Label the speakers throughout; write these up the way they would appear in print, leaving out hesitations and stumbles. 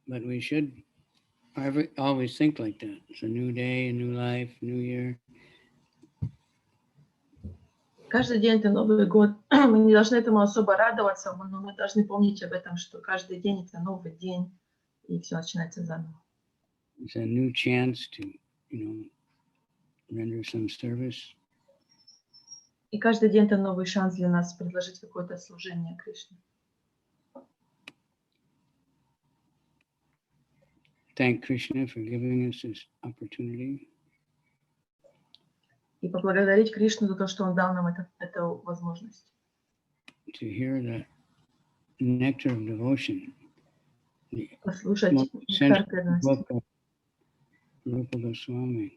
Speaker 1: but we should always think like that. It's a new day, a new life, new year.
Speaker 2: Каждый день это Новый год. Мы не должны этому особо радоваться, но мы должны помнить об этом, что каждый день это новый день, и все начинается заново.
Speaker 1: It's a new chance to, render some service.
Speaker 2: И каждый день это новый шанс для нас предложить какое-то служение Кришне.
Speaker 1: Thank Krishna for giving us this opportunity.
Speaker 2: И поблагодарить Кришну за то, что Он дал нам эту возможность.
Speaker 1: To hear the Nectar of Devotion.
Speaker 2: Послушать Нектар преданности.
Speaker 1: Rupa Swami.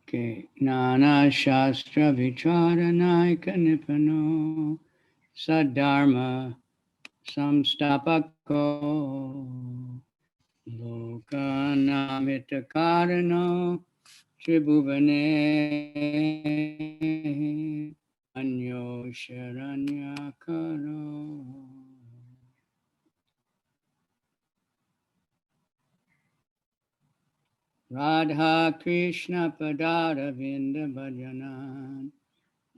Speaker 1: Okay. Nana Shastra Vicharanaika Nipano Sadharma Samstapako Lokanamita Karano Tribhuvane Anyo Sharanyakaro. Radha Krishna Padara Vinda Bhajanan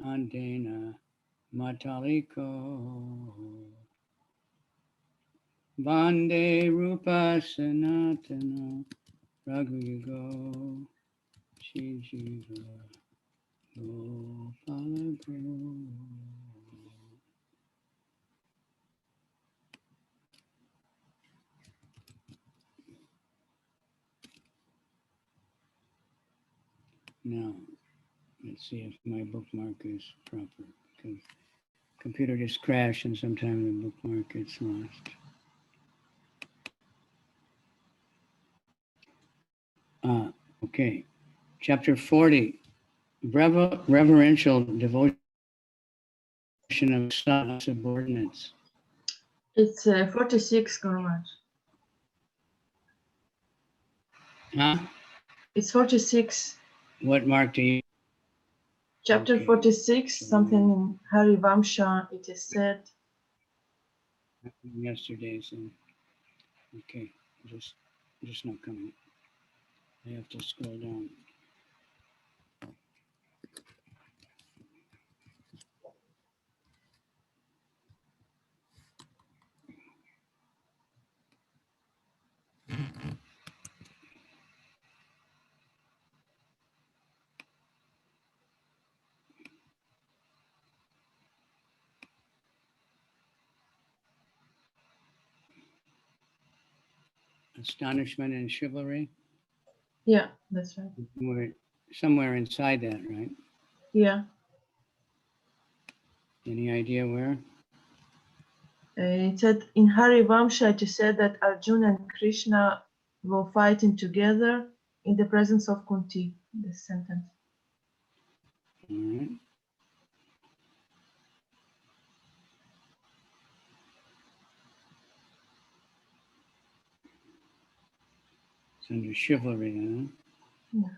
Speaker 1: Antena Mataliko Vande Rupa Sanatana Raghuyugo Shijiva Gopalago. Now, let's see if my bookmark is proper, because the computer just crashed and sometimes the bookmark gets lost. Okay. Chapter 40, reverential devotion of subordinates.
Speaker 2: It's 46, Gurumaj.
Speaker 1: Huh?
Speaker 2: It's 46.
Speaker 1: What mark do you?
Speaker 2: Chapter 46, something in Hari Vamsha, it is said.
Speaker 1: Yesterday, so okay, just not coming. I have to scroll down. Astonishment and Chivalry?
Speaker 2: Yeah, that's right.
Speaker 1: Somewhere inside that, right?
Speaker 2: Yeah.
Speaker 1: Any idea where?
Speaker 2: It said in Hari Vamsha, it is said that Arjuna and Krishna were fighting together in the presence of Kunti, this sentence.
Speaker 1: All right. It's under chivalry, huh?
Speaker 2: Yeah.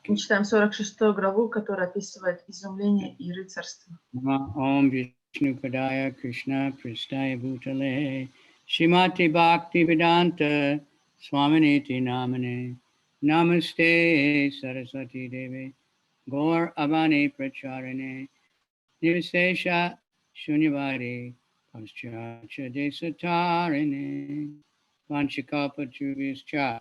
Speaker 2: Мы читаем 46-ю главу, которая описывает изумление и рыцарство.
Speaker 1: Om Vishnu Padaya Krishna Pristaya Bhutale Shrimati Bhakti Vedanta Swaminiti Namane Namaste Saraswati Devi Gaur Avani Pracharane Nivasesha Shunyavadi Paschacha Desatarine Vanchakalpa Chubhischa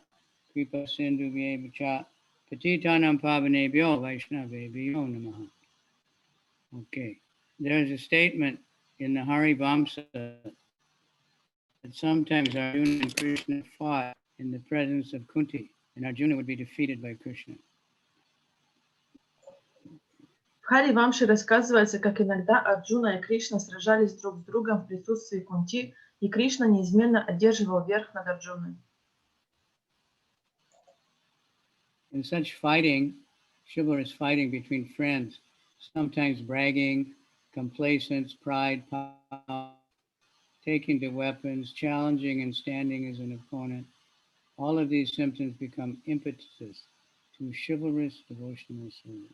Speaker 1: Kripa Sindhu Vyevacha Patitanam Pavanebhyo Vaishnavebhyo Namaha. Okay, there's a statement in the Hari Vamsa that sometimes Arjuna and Krishna fought in the presence of Kunti, and Arjuna would be defeated by Krishna.
Speaker 2: В Хари Вамше рассказывается, как иногда Арджуна и Кришна сражались друг с другом в присутствии Кунти, и Кришна неизменно одерживал верх над Арджуной.
Speaker 1: In such fighting, chivalrous fighting between friends, sometimes bragging, complacence, pride, power, taking to weapons, challenging and standing as an opponent, all of these symptoms become impetuses to chivalrous devotional service.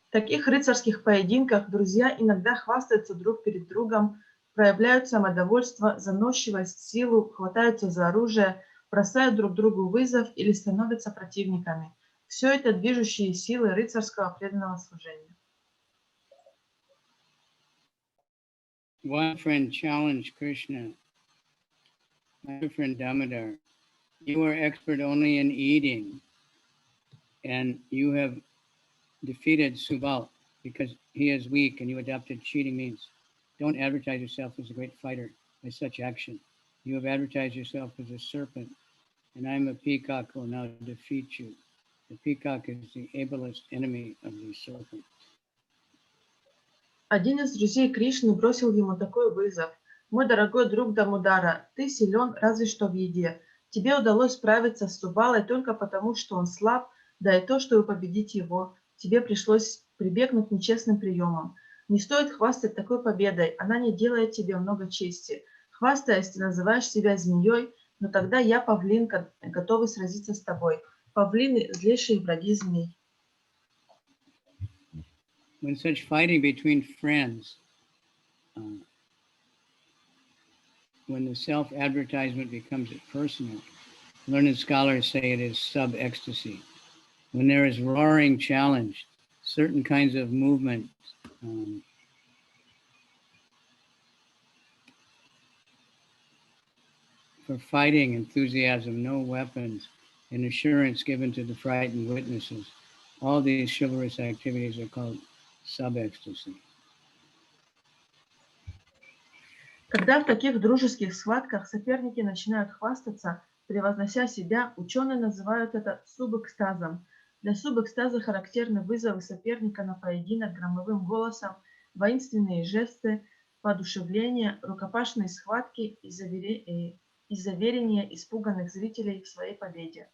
Speaker 2: В таких рыцарских поединках друзья иногда хвастаются друг перед другом, проявляют самодовольство, заносчивость, силу, хватаются за оружие, бросают друг другу вызов или становятся противниками. Все это движущие силы рыцарского преданного служения.
Speaker 1: One friend challenged Krishna, my friend Damodar, you are expert only in eating, and you have defeated Subal because he is weak and you adopted cheating means. Don't advertise yourself as a great fighter by such action. You have advertised yourself as a serpent, and I am a peacock who will now defeat you. The peacock is the ablest enemy of the serpent.
Speaker 2: Один из друзей Кришны бросил ему такой вызов. «Мой дорогой друг Дамодара, ты силен разве что в еде. Тебе удалось справиться с Субалой только потому, что он слаб, да и то, чтобы победить его. Тебе пришлось прибегнуть к нечестным приемам. Не стоит хвастать такой победой, она не делает тебе много чести. Хвастаясь, ты называешь себя змеей, но тогда я павлин, готовый сразиться с тобой. Павлины – злейшие враги змей».
Speaker 1: When such fighting between friends, when the self-advertisement becomes personal, learned scholars say it is sub-ecstasy. When there is roaring challenge, certain kinds of movement for fighting, enthusiasm, no weapons, and assurance given to the frightened witnesses, all these chivalrous activities are called sub-ecstasy.
Speaker 2: Когда в таких дружеских схватках соперники начинают хвастаться, превознося себя, ученые называют это субэкстазом. Для субэкстаза характерны вызовы соперника на поединок громовым голосом, воинственные жесты, воодушевление, рукопашные схватки и заверения испуганных зрителей в своей победе.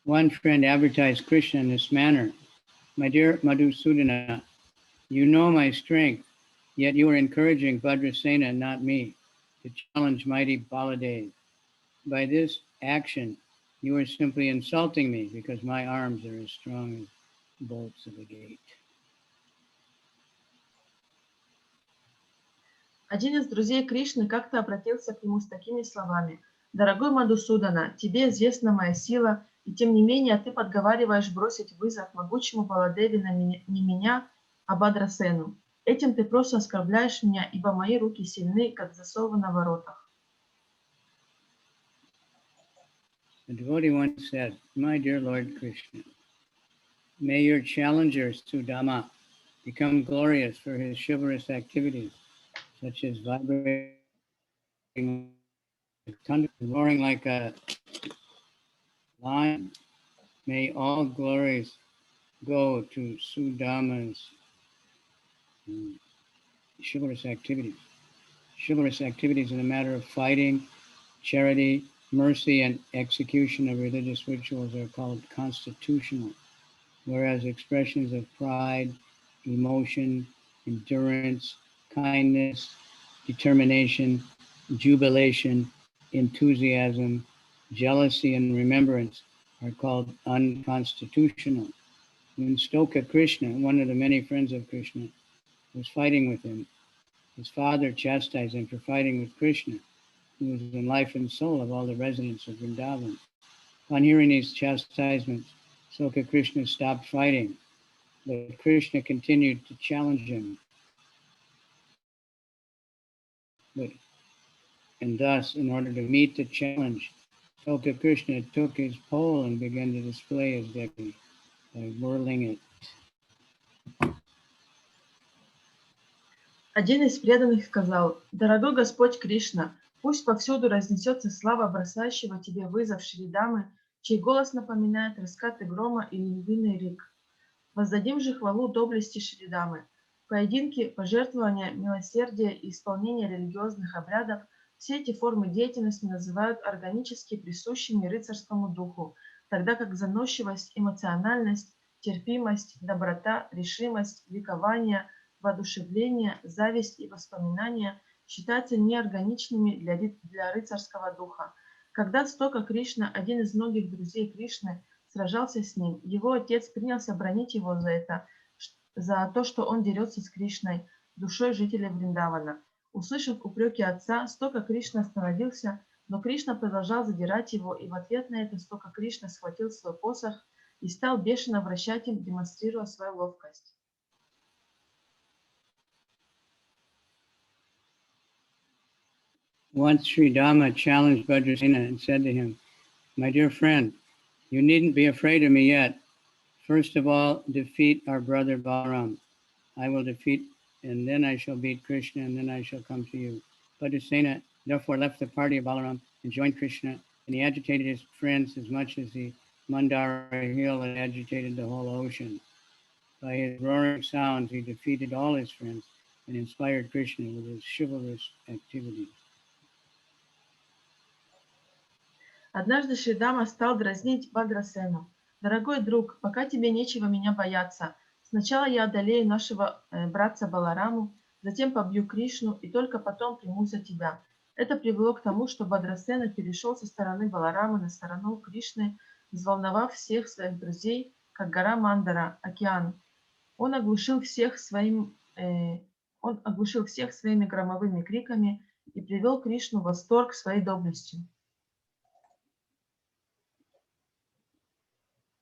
Speaker 1: One friend advertised Krishna in this manner. My dear Madhusudana, you know my strength, yet you are encouraging Bhadrasena, not me, to challenge mighty Baladev. By this action, you are simply insulting me because my arms are as strong as bolts of a gate.
Speaker 2: Один из друзей Кришны как-то обратился к нему с такими словами. «Дорогой Мадхусудана, тебе известна моя сила, и тем не менее ты подговариваешь бросить вызов могучему Баладеве не меня, а Бадрасену. Этим ты просто оскорбляешь меня, ибо мои руки сильны, как засовы на воротах».
Speaker 1: A devotee once said, my dear Lord Krishna, may your challenger Sudama become glorious for his chivalrous activities, such as vibrating, thunder, roaring like a lion. May all glories go to Sudama's chivalrous activities. Chivalrous activities in a matter of fighting, charity, mercy, and execution of religious rituals are called constitutional, whereas expressions of pride, emotion, endurance, kindness, determination, jubilation, enthusiasm, jealousy, and remembrance are called unconstitutional. When Stoka Krishna, one of the many friends of Krishna, was fighting with him, his father chastised him for fighting with Krishna, who was in life and soul of all the residents of Vrindavan. Upon hearing these chastisements, Stoka Krishna stopped fighting, but Krishna continued to challenge him. And thus, in order to meet the challenge, Stoka Krishna took his pole and began to display his deity by whirling it.
Speaker 2: Один из преданных сказал: «Дорогой Господь Кришна, пусть повсюду разнесется слава бросающего тебе вызов Шридамы, чей голос напоминает раскаты грома или львиный рык. Воздадим же хвалу доблести Шридамы. Поединки, пожертвования, милосердие и исполнение религиозных обрядов – все эти формы деятельности называют органически присущими рыцарскому духу, тогда как заносчивость, эмоциональность, терпимость, доброта, решимость, ликование, воодушевление, зависть и воспоминания считаются неорганичными для рыцарского духа. Когда Стока Кришна, один из многих друзей Кришны, сражался с ним, его отец принялся бранить его за то, что он дерется с Кришной, душой жителей Вриндавана. Услышав упреки отца, Стока Кришна остановился, но Кришна продолжал задирать его, и в ответ на это Стока Кришна схватил свой посох и стал бешено вращать им, демонстрируя свою ловкость.
Speaker 1: Once Sri Dhamma challenged Vajrasena and said to him, "My dear friend, you needn't be afraid of me yet. First of all, defeat our brother Balaram. I will defeat, and then I shall beat Krishna, and then I shall come to you." Vajrasena therefore left the party of Balaram and joined Krishna, and he agitated his friends as much as the Mandara hill had agitated the whole ocean. By his roaring sounds, he defeated all his friends and inspired Krishna with his chivalrous activities.
Speaker 2: Однажды Шридама стал дразнить Бадрасену. «Дорогой друг, пока тебе нечего меня бояться. Сначала я одолею нашего братца Балараму, затем побью Кришну и только потом примусь за тебя». Это привело к тому, что Бадрасена перешел со стороны Баларамы на сторону Кришны, взволновав всех своих друзей, как гора Мандара, океан. Он оглушил всех своими громовыми криками и привел Кришну в восторг своей доблестью.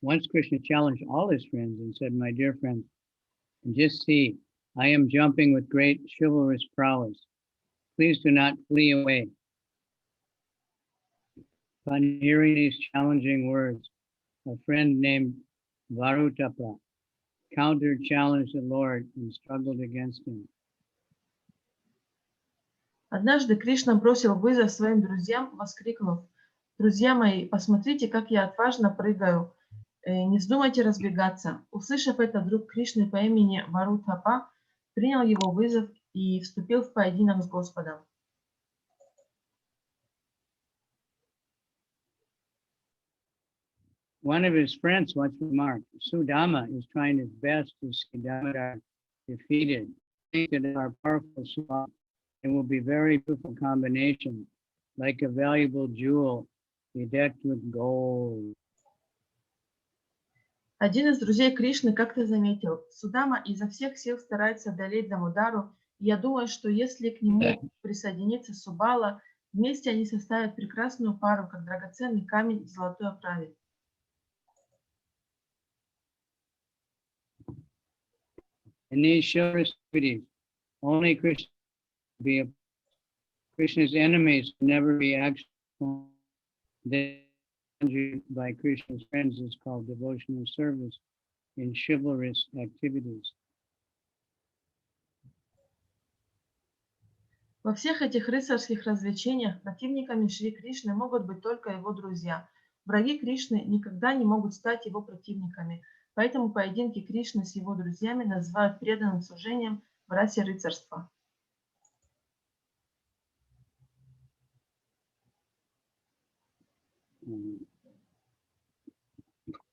Speaker 1: Once Krishna challenged all his friends and said, "My dear friends, just see, I am jumping with great chivalrous prowess. Please do not flee away." Upon hearing these challenging words, a friend named Varutapa counter-challenged the Lord and struggled against him.
Speaker 2: Однажды Кришна бросил вызов своим друзьям, воскликнув: «Друзья мои, посмотрите, как я отважно прыгаю. Не вздумайте разбегаться». Услышав это, друг Кришны по имени Варутапа принял его вызов и вступил в поединок с Господом.
Speaker 1: One of his friends once remarked, "Sudama is trying his best to see Damodar defeated. I think that our powerful swap, it will be very beautiful combination, like a valuable jewel bedecked with gold."
Speaker 2: Один из друзей Кришны как-то заметил: Судама изо всех сил старается одолеть Дамодару, и я думаю, что если к нему присоединится Субала, вместе они составят прекрасную пару, как драгоценный камень в золотой оправе.
Speaker 1: In these chivalrous activities, only Krishna be a Krishna's enemies never be actual. By Krishna's friends is called devotional service in chivalrous activities.
Speaker 2: Во всех этих рыцарских развлечениях противниками Шри Кришны могут быть только его друзья. Враги Кришны никогда не могут стать его противниками, поэтому поединки Кришны с его друзьями называют преданным служением в расе рыцарства.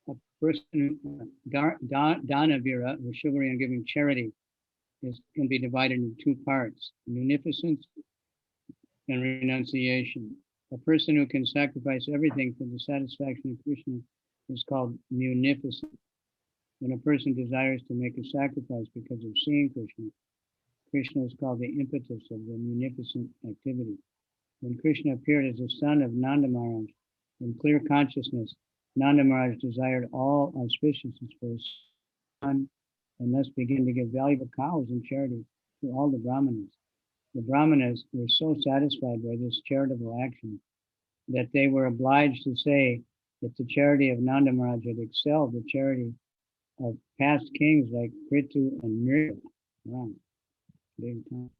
Speaker 1: A person, Danavira, or chivalry and giving charity, can be divided into two parts: munificence and renunciation. A person who can sacrifice everything for the satisfaction of Krishna is called munificent. When a person desires to make a sacrifice because of seeing Krishna, Krishna is called the impetus of the munificent activity. When Krishna appeared as the son of Nanda Maharaj, in clear consciousness, Nanda Maharaj desired all auspiciousness for his son and thus began to give valuable cows in charity to all the Brahmanas. The Brahmanas were so satisfied by this charitable action that they were obliged to say that the charity of Nanda Maharaj had excelled the charity of past kings like Prithu and Mriga. Wow. Big time.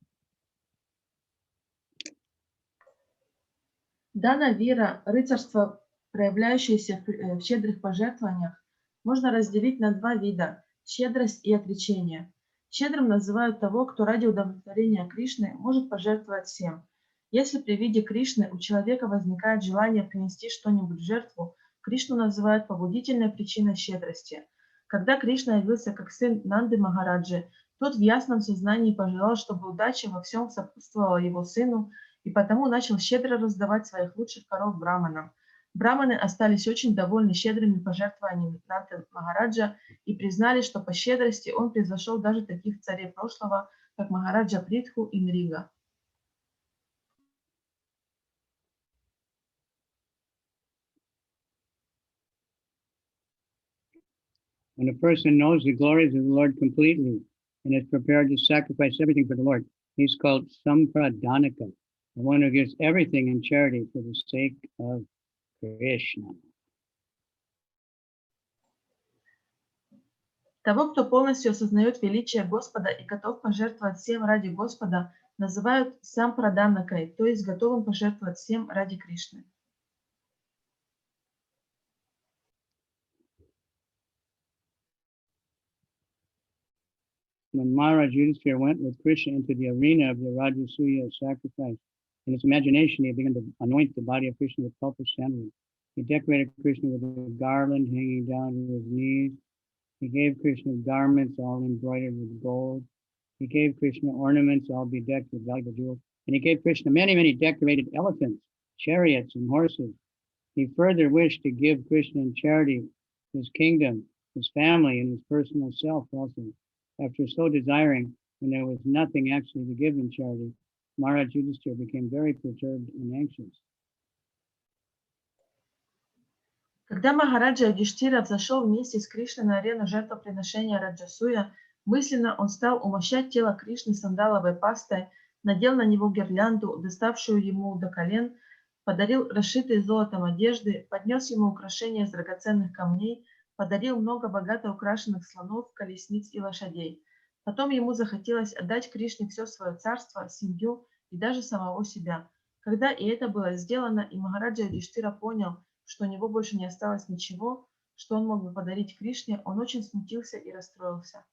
Speaker 2: Дана вера, рыцарство, проявляющееся в щедрых пожертвованиях, можно разделить на два вида – щедрость и отречение. Щедрым называют того, кто ради удовлетворения Кришны может пожертвовать всем. Если при виде Кришны у человека возникает желание принести что-нибудь в жертву, Кришну называют побудительной причиной щедрости. Когда Кришна явился как сын Нанды Махараджи, Тот в ясном сознании пожелал, чтобы удача во всем сопутствовала его сыну, и потому начал щедро раздавать своих лучших коров браманам. Браманы остались очень довольны щедрыми пожертвованиями Нанды Махараджа и признали, что по щедрости он превзошел даже таких царей прошлого, как Махараджа Притху и Нрига.
Speaker 1: When a person knows the glories of the Lord completely and is prepared to sacrifice everything for the Lord, he's called Sampradhanaka, the one who gives everything in charity for the sake of Krishna.
Speaker 2: Того, кто полностью осознает величие Господа и готов пожертвовать всем ради Господа, называют сампраданакой, то есть готовым пожертвовать всем ради Кришны.
Speaker 1: When Maharaj Yudhishthira went with Krishna into the arena of the Rajasuya sacrifice, in his imagination he began to anoint the body of Krishna with pulpus sandalwood. He decorated Krishna with a garland hanging down to his knees. He gave Krishna garments all embroidered with gold. He gave Krishna ornaments all bedecked with valuable jewels. And he gave Krishna many, many decorated elephants, chariots, and horses. He further wished to give Krishna in charity his kingdom, his family, and his personal self also. After so desiring, when there was nothing actually to give in charity, Maharaj Yudhishthira became very perturbed and anxious.
Speaker 2: Когда Махараджа Юдхиштхира взошел вместе с Кришной на арену жертвоприношения Раджасуя, мысленно он стал умощать тело Кришны сандаловой пастой, надел на него гирлянду, доставшую ему до колен, подарил расшитые золотом одежды, поднес ему украшения из драгоценных камней, подарил много богато украшенных слонов, колесниц и лошадей. Потом ему захотелось отдать Кришне все свое царство, семью и даже самого себя. Когда и это было сделано, и Махараджа Юдхиштхира понял, что у него больше не осталось ничего, что он мог бы подарить Кришне, он очень смутился и расстроился.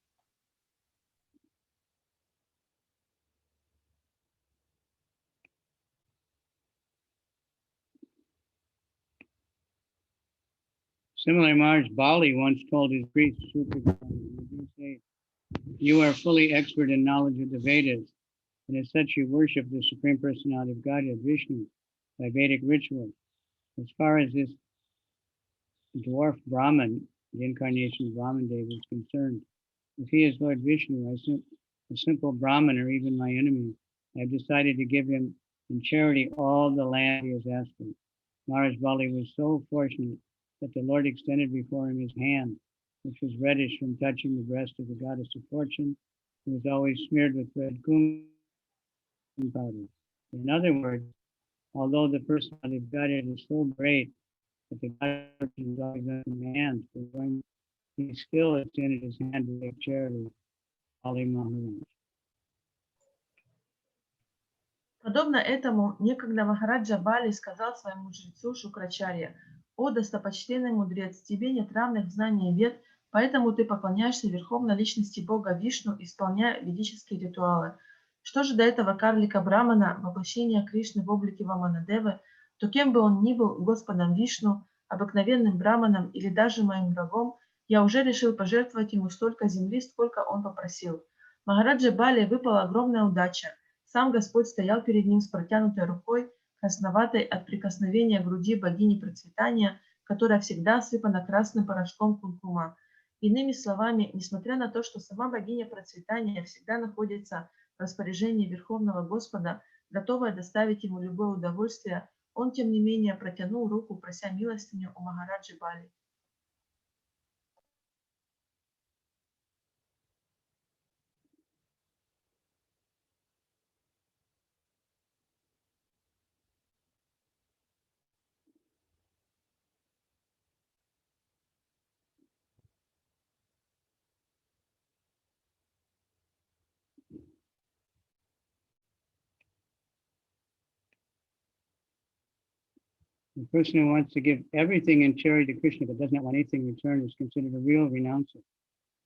Speaker 1: Similarly, Maharaj Bali once told his priest, "You are fully expert in knowledge of the Vedas, and as such you worship the Supreme Personality of Godhead, Vishnu, by Vedic rituals. As far as this dwarf Brahman, the incarnation of Brahman Dev, is concerned, if he is Lord Vishnu, a simple Brahman or even my enemy, I have decided to give him in charity all the land he has asked for." Maharaj Bali was so fortunate that the Lord extended before him his hand, which was reddish from touching the breast of the goddess of fortune, who was always smeared with red kumkum powder. In other words, although the personality of Godhead is so great that the goddess is always on command for going, he still extended his hand to make charity. Ali Maharaj.
Speaker 2: Подобно этому, некогда Махараджа Бали сказал своему жрецу Шукрачарье: «О, достопочтенный мудрец, тебе нет равных в знании вед, поэтому ты поклоняешься верховной личности Бога Вишну, исполняя ведические ритуалы. Что же до этого карлика Брамана, воплощения Кришны в облике Ваманадевы, то кем бы он ни был, Господом Вишну, обыкновенным Браманом или даже моим врагом, я уже решил пожертвовать ему столько земли, сколько он попросил». Махараджа Бали выпала огромная удача. Сам Господь стоял перед ним с протянутой рукой, красноватой от прикосновения груди богини процветания, которая всегда осыпана красным порошком кункума. Иными словами, несмотря на то, что сама богиня процветания всегда находится в распоряжении Верховного Господа, готовая доставить ему любое удовольствие, он, тем не менее, протянул руку, прося милостыню у Махараджи Бали.
Speaker 1: The person who wants to give everything in charity to Krishna but does not want anything in return is considered a real renouncer.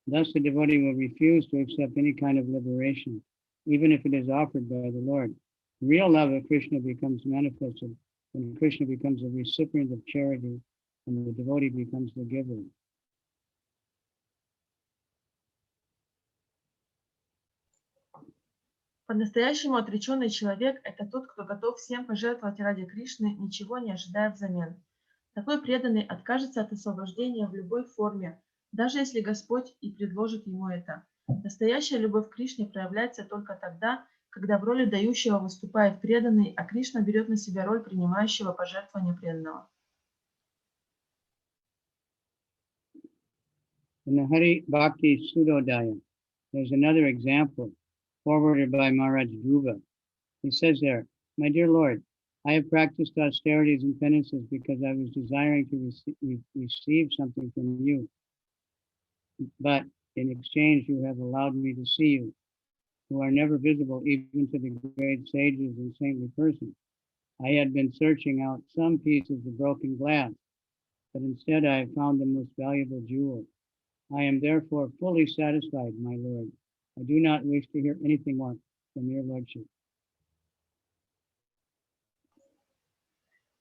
Speaker 1: Thus, the devotee will refuse to accept any kind of liberation, even if it is offered by the Lord. Real love of Krishna becomes manifested when Krishna becomes a recipient of charity and the devotee becomes the giver.
Speaker 2: По-настоящему отреченный человек – это тот, кто готов всем пожертвовать ради Кришны, ничего не ожидая взамен. Такой преданный откажется от освобождения в любой форме, даже если Господь и предложит ему это. Настоящая любовь к Кришне проявляется только тогда, когда в роли дающего выступает преданный, а Кришна берет на себя роль принимающего пожертвования преданного.
Speaker 1: In the Hari Bhakti Sudodaya, there's another example forwarded by Maharaj Dhruva. He says there, "My dear Lord, I have practiced austerities and penances because I was desiring to receive something from you. But in exchange, you have allowed me to see you, who are never visible even to the great sages and saintly persons. I had been searching out some pieces of broken glass, but instead I have found the most valuable jewel. I am therefore fully satisfied, my Lord. I do not wish to hear anything more from your Lordship."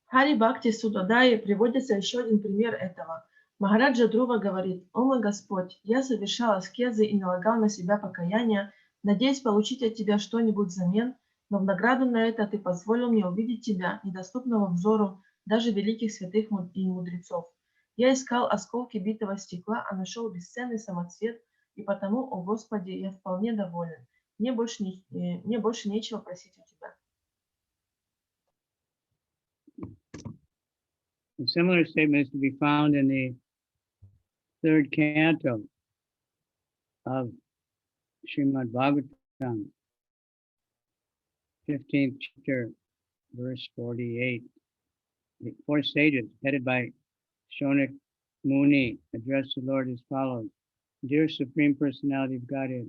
Speaker 2: В Хари Бхакти Судодае приводится еще один пример этого. Махараджа Друва говорит: «О мой Господь, я совершал аскезы и налагал на себя покаяние, надеясь получить от Тебя что-нибудь взамен, но в награду на это Ты позволил мне увидеть Тебя, недоступного взору даже великих святых и мудрецов. Я искал осколки битого стекла, а нашел бесценный самоцвет, и потому, о Господи, я вполне доволен. Мне больше нечего просить у Тебя».
Speaker 1: A similar statement is to be found in the third canto of Srimad Bhagavatam, 15th chapter, verse 48. The four sages, headed by Shonak Muni, address the Lord as follows: "Dear Supreme Personality of Godhead,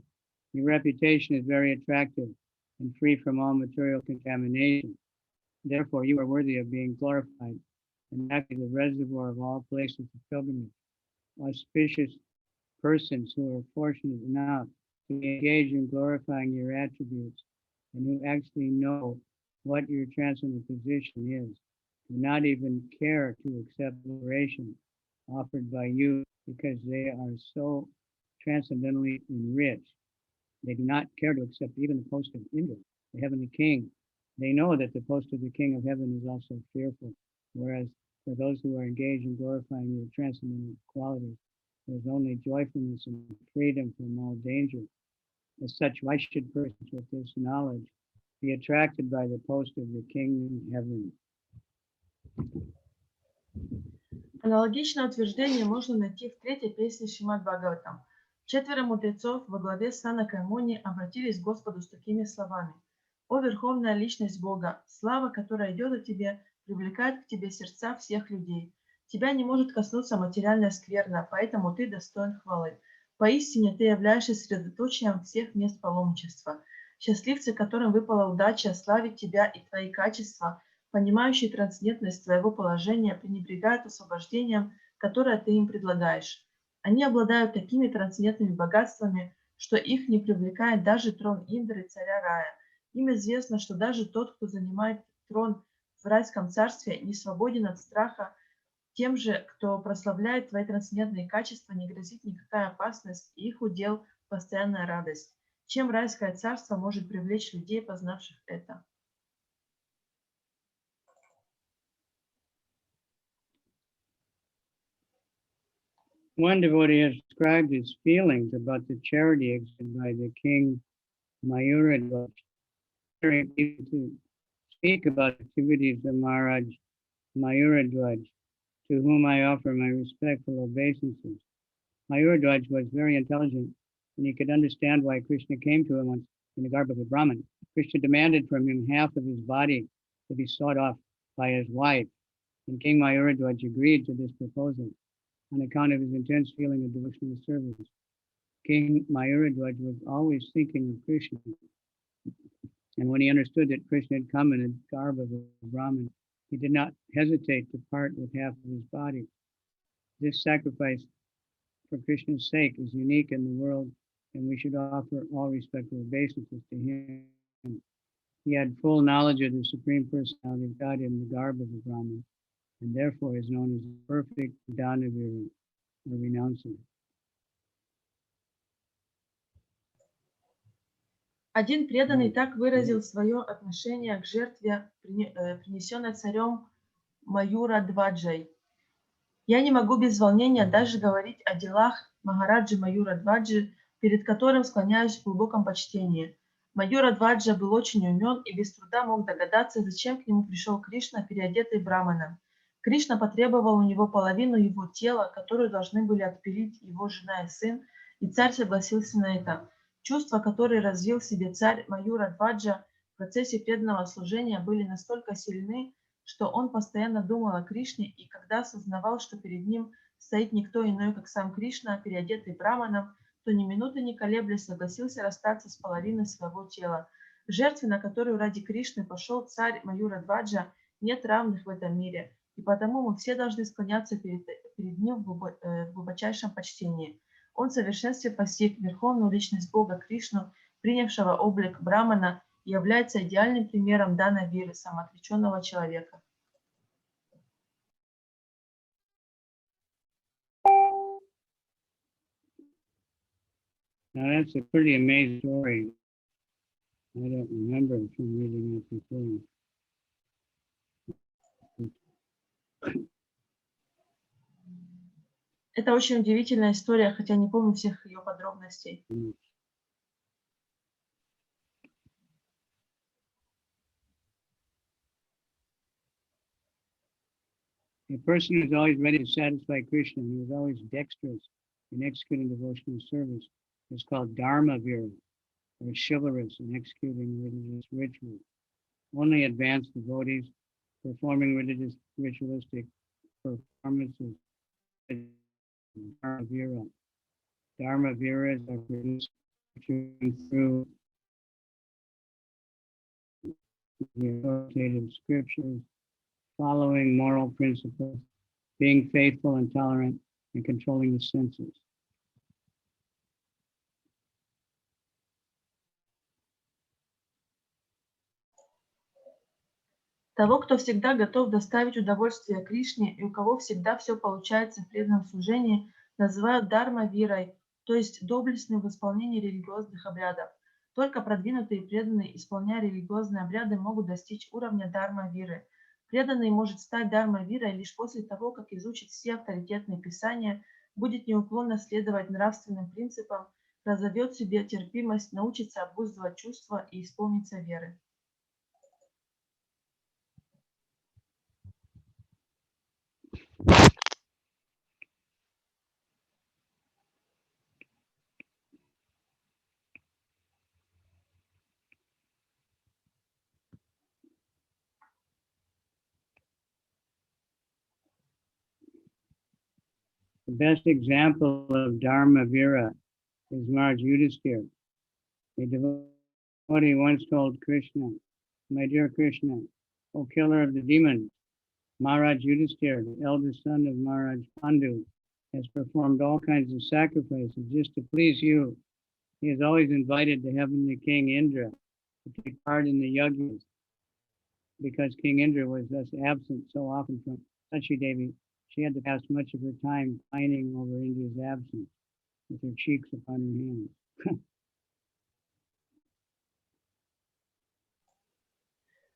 Speaker 1: your reputation is very attractive and free from all material contamination. Therefore, you are worthy of being glorified and acting the reservoir of all places of pilgrimage. Auspicious persons who are fortunate enough to engage in glorifying your attributes and who actually know what your transcendental position is, do not even care to accept liberation offered by you because they are so transcendently enriched. They do not care to accept even the post of Indra, the heavenly king. They know that the post of the king of heaven is also fearful, whereas for those who are engaged in glorifying your transcendental qualities, there is only joyfulness and freedom from all danger. As such, why should persons with this knowledge be attracted by the post of the king in heaven?"
Speaker 2: Аналогичное утверждение можно найти в третьей песне Шримад Бхагаватам. 4 мудрецов во главе с Санакой Муни обратились к Господу с такими словами: «О Верховная Личность Бога, слава, которая идет от Тебе, привлекает к Тебе сердца всех людей. Тебя не может коснуться материальная скверна, поэтому Ты достоин хвалы. Поистине Ты являешься средоточием всех мест паломничества. Счастливцы, которым выпала удача славить Тебя и Твои качества, понимающие трансцендентность Твоего положения, пренебрегают освобождением, которое Ты им предлагаешь. Они обладают такими трансцендентными богатствами, что их не привлекает даже трон Индры, царя рая. Им известно, что даже тот, кто занимает трон в райском царстве, не свободен от страха. Тем же, кто прославляет Твои трансцендентные качества, не грозит никакая опасность, и их удел – постоянная радость. Чем райское царство может привлечь людей, познавших это?»
Speaker 1: One devotee has described his feelings about the charity exhibited by the king Mayuradhwaj, to speak about activities of Maharaj Mayuradhwaj, to whom I offer my respectful obeisances. Mayuradhwaj was very intelligent, and he could understand why Krishna came to him once in the garb of a Brahmin. Krishna demanded from him half of his body to be sought off by his wife, and King Mayuradhwaj agreed to this proposal on account of his intense feeling of devotional service. King Mayuradhwaj was always thinking of Krishna, and when he understood that Krishna had come in the garb of a Brahmin, he did not hesitate to part with half of his body. This sacrifice for Krishna's sake is unique in the world, and we should offer all respectful obeisances to him. He had full knowledge of the Supreme Personality of God in the garb of a Brahmin, and therefore is known as the perfect Danavira, or renouncer.
Speaker 2: Один преданный так выразил свое отношение к жертве, принесенной царем Маюра Дваджай. Я не могу без волнения даже говорить о делах Махараджи Маюра Дваджи, перед которым склоняюсь в глубоком почтении. Маюра Дваджа был очень умен и без труда мог догадаться, зачем к нему пришел Кришна, переодетый браманом. Кришна потребовал у него половину его тела, которую должны были отпилить его жена и сын, и царь согласился на это. Чувства, которые развил в себе царь Маюра Дваджа в процессе преданного служения, были настолько сильны, что он постоянно думал о Кришне, и когда осознавал, что перед ним стоит никто иной, как сам Кришна, переодетый браманом, то ни минуты не колеблясь согласился расстаться с половиной своего тела. В жертве, на которую ради Кришны пошел царь Маюра Дваджа, нет равных в этом мире, и потому мы все должны склоняться перед ним в глубочайшем почтении. Он в совершенстве постиг верховную личность Бога Кришну, принявшего облик брамана, и является идеальным примером дана виры, самоотреченного человека.
Speaker 1: Now that's a pretty amazing story. I don't remember from reading it before.
Speaker 2: Это очень удивительная история, хотя не помню всех ее подробностей.
Speaker 1: A person who is always ready to satisfy Krishna, who is always dexterous in executing devotional service, is called Dharma Vira, or chivalrous in executing religious rituals. Only advanced devotees performing religious ritualistic performances Dharma Vira. Dharma Viras are produced through the authoritative scriptures, following moral principles, being faithful and tolerant, and controlling the senses.
Speaker 2: Того, кто всегда готов доставить удовольствие Кришне и у кого всегда все получается в преданном служении, называют дарма-вирой, то есть доблестным в исполнении религиозных обрядов. Только продвинутые преданные, исполняя религиозные обряды, могут достичь уровня дарма-виры. Преданный может стать дарма-вирой лишь после того, как изучит все авторитетные писания, будет неуклонно следовать нравственным принципам, разовьет в себе терпимость, научится обуздывать чувства и исполнится веры.
Speaker 1: The best example of Dharma Vira is Maharaj Yudhisthira. A devotee once told Krishna, "My dear Krishna, O killer of the demons, Maharaj Yudhisthira, the eldest son of Maharaj Pandu, has performed all kinds of sacrifices just to please you. He is always invited the heavenly king Indra to take part in the yajnas. Because King Indra was thus absent so often from Sachi Devi, she had to pass much of her time pining over Indra's absence with her cheeks upon her hands."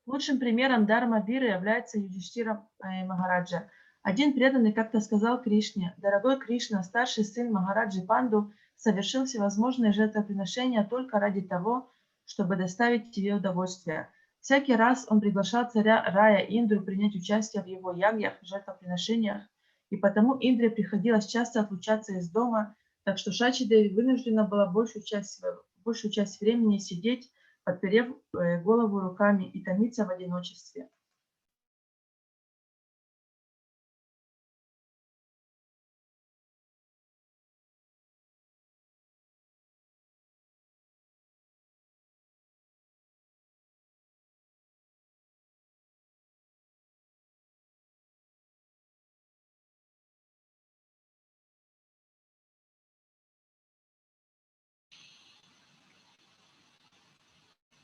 Speaker 2: Лучшим примером дарма-виры является Юдхиштира Махараджа. Один преданный как-то сказал Кришне: «Дорогой Кришна, старший сын Махараджи Панду совершил всевозможные жертвоприношения только ради того, чтобы доставить тебе удовольствие. Всякий раз он приглашал царя рая Индру принять участие в его ягьях, жертвоприношениях, и потому Индре приходилось часто отлучаться из дома, так что Шачи Деви вынуждена была большую часть времени сидеть, подперев голову руками, и томиться в одиночестве.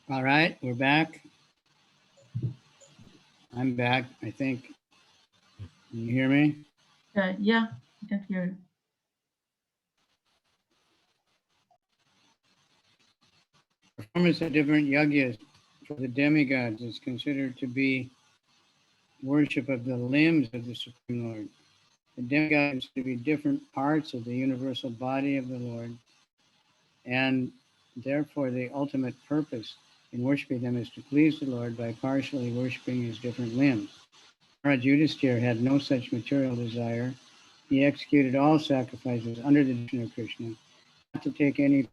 Speaker 1: All right, we're back. I'm back, I think. Can you hear me?
Speaker 2: Yeah, I can hear you.
Speaker 1: performance of different yagyas for the demigods is considered to be worship of the limbs of the Supreme Lord. The demigods to be different parts of the universal body of the Lord, and therefore the ultimate purpose in worshiping them is to please the Lord by partially worshiping his different limbs. Maharaj Yudhishthira had no such material desire. He executed all sacrifices under the direction of Krishna, not to take any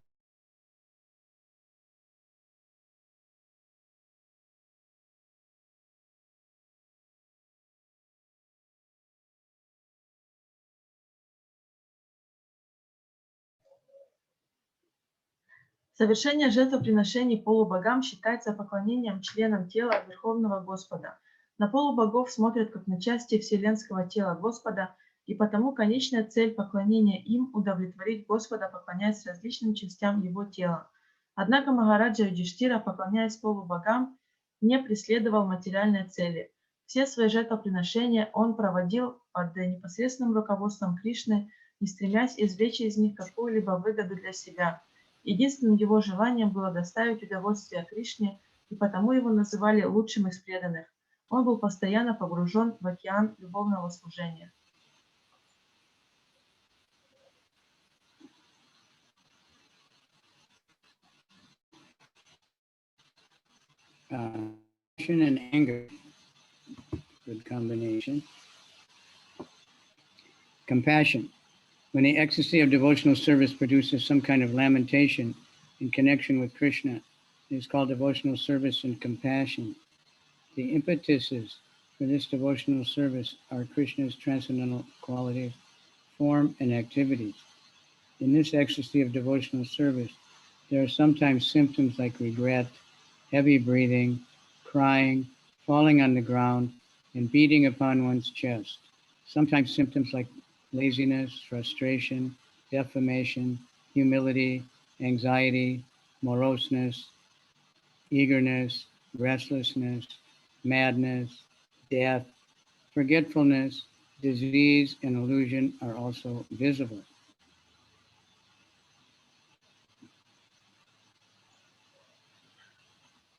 Speaker 2: Совершение жертвоприношений полубогам считается поклонением членам тела Верховного Господа. На полубогов смотрят как на части вселенского тела Господа, и потому конечная цель поклонения им – удовлетворить Господа, поклоняясь различным частям его тела. Однако Махараджа Юдхиштхира, поклоняясь полубогам, не преследовал материальной цели. Все свои жертвоприношения он проводил под непосредственным руководством Кришны, не стремясь извлечь из них какую-либо выгоду для себя. Единственным его желанием было доставить удовольствие Кришне, и потому его называли лучшим из преданных. Он был постоянно погружен в океан любовного служения.
Speaker 1: Passion and anger, good combination. Compassion. When the ecstasy of devotional service produces some kind of lamentation in connection with Krishna, it is called devotional service and compassion. The impetuses for this devotional service are Krishna's transcendental qualities, form, and activities. In this ecstasy of devotional service, there are sometimes symptoms like regret, heavy breathing, crying, falling on the ground, and beating upon one's chest. Sometimes symptoms like laziness, frustration, defamation, humility, anxiety, moroseness, eagerness, restlessness, madness, death, forgetfulness, disease, and illusion are also visible.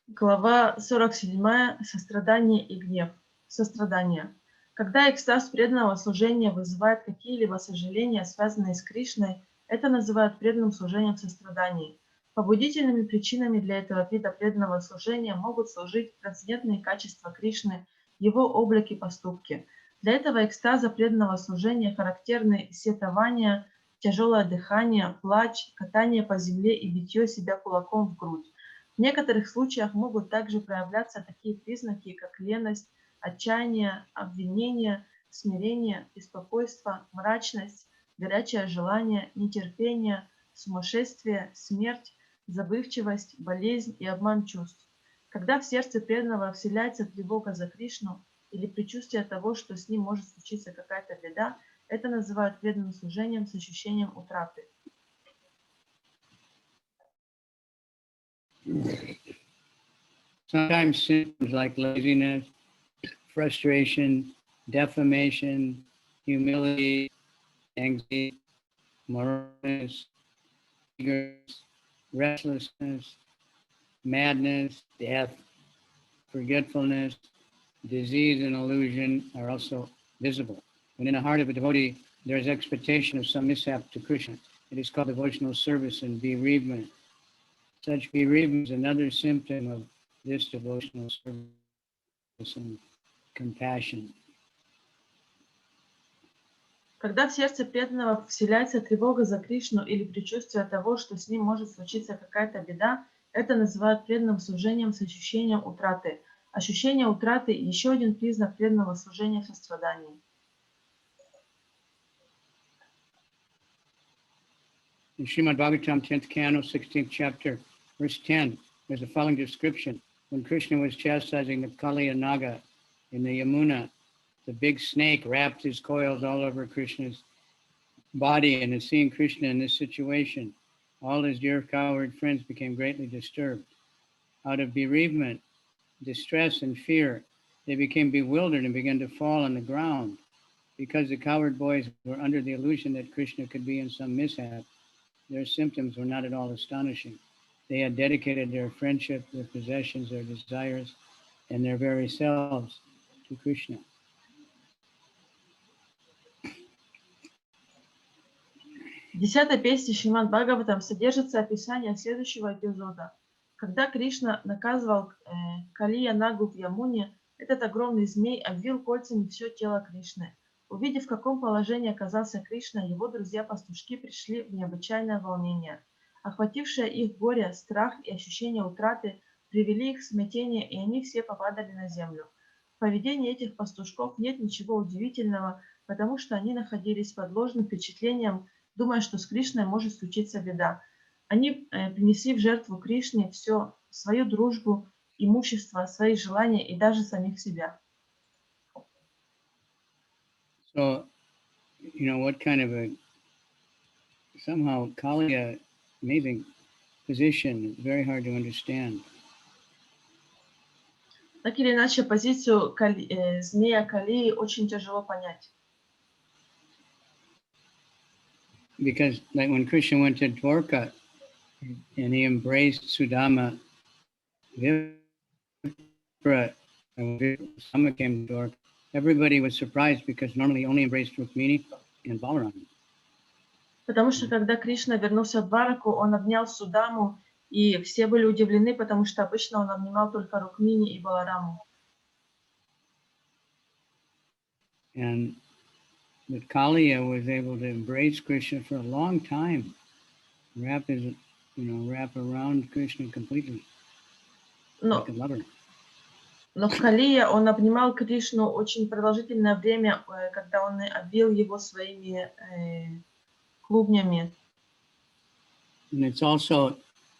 Speaker 2: Глава 47. Сострадание и гнев. Сострадание. Когда экстаз преданного служения вызывает какие-либо сожаления, связанные с Кришной, это называют преданным служением в сострадании. Побудительными причинами для этого вида преданного служения могут служить трансцендентные качества Кришны, его облик и поступки. Для этого экстаза преданного служения характерны сетование, тяжелое дыхание, плач, катание по земле и битье себя кулаком в грудь. В некоторых случаях могут также проявляться такие признаки, как леность, отчаяние, обвинение, смирение, беспокойство, мрачность, горячее желание, нетерпение, сумасшествие, смерть, забывчивость, болезнь и обман чувств. Когда в сердце преданного вселяется тревога за Кришну или предчувствие того, что с ним может случиться какая-то беда, это называют преданным служением с ощущением утраты.
Speaker 1: Sometimes symptoms like laziness, frustration, defamation, humility, anxiety, moroseness, eagerness, restlessness, madness, death, forgetfulness, disease, and illusion are also visible. When in the heart of a devotee there is expectation of some mishap to Krishna, it is called devotional service and bereavement. Such bereavement is another symptom of this devotional service and compassion.
Speaker 2: Когда в сердце преданного вселяется тревога за Кришну или предчувствие того, что с ним может случиться какая-то беда, это называют преданным служением с ощущением утраты. Ощущение утраты – еще один признак преданного служения в сострадании.
Speaker 1: In Srimad Bhagavatam, 10th canto, 16th chapter, verse 10, there's the following description. When Krishna was chastising the Kaliya Naga in the Yamuna, the big snake wrapped his coils all over Krishna's body, and seeing Krishna in this situation, all his dear cowherd friends became greatly disturbed. Out of bereavement, distress, and fear, they became bewildered and began to fall on the ground. Because the cowherd boys were under the illusion that Krishna could be in some mishap, their symptoms were not at all astonishing. they had dedicated their friendship, their possessions, their desires, and their very selves to Krishna.
Speaker 2: В 10-й песне Шримад Бхагаватам содержится описание следующего эпизода. Когда Кришна наказывал Калия Нагу в Ямуне, этот огромный змей обвил кольцами все тело Кришны. Увидев, в каком положении оказался Кришна, его друзья-пастушки пришли в необычайное волнение. Охватившее их горе, страх и ощущение утраты привели их в смятение, и они все попадали на землю. В поведении этих пастушков нет ничего удивительного, потому что они находились под ложным впечатлением, думая, что с Кришной может случиться беда. Они принесли в жертву Кришне все, свою дружбу, имущество, свои желания и даже самих себя.
Speaker 1: So, what kind of somehow Kaliya, amazing position, very hard to understand.
Speaker 2: Так или иначе, позицию змея Калии очень тяжело понять.
Speaker 1: Because like when Krishna went to Dwarka and he embraced Sudama, Vipra, and Sudama came to Dwarka, everybody was surprised because normally he only embraced Rukmini and Balaram.
Speaker 2: Потому что когда Кришна вернулся в Двараку, он обнял Судаму, и все были удивлены, потому что обычно он обнимал только Рукмини и Балараму.
Speaker 1: And but Kaliya was able to embrace Krishna for a long time, wrap around Krishna completely, like a lover.
Speaker 2: Но в Калия он обнимал Кришну очень продолжительное время, когда он обвил его своими клубнями.
Speaker 1: And it's also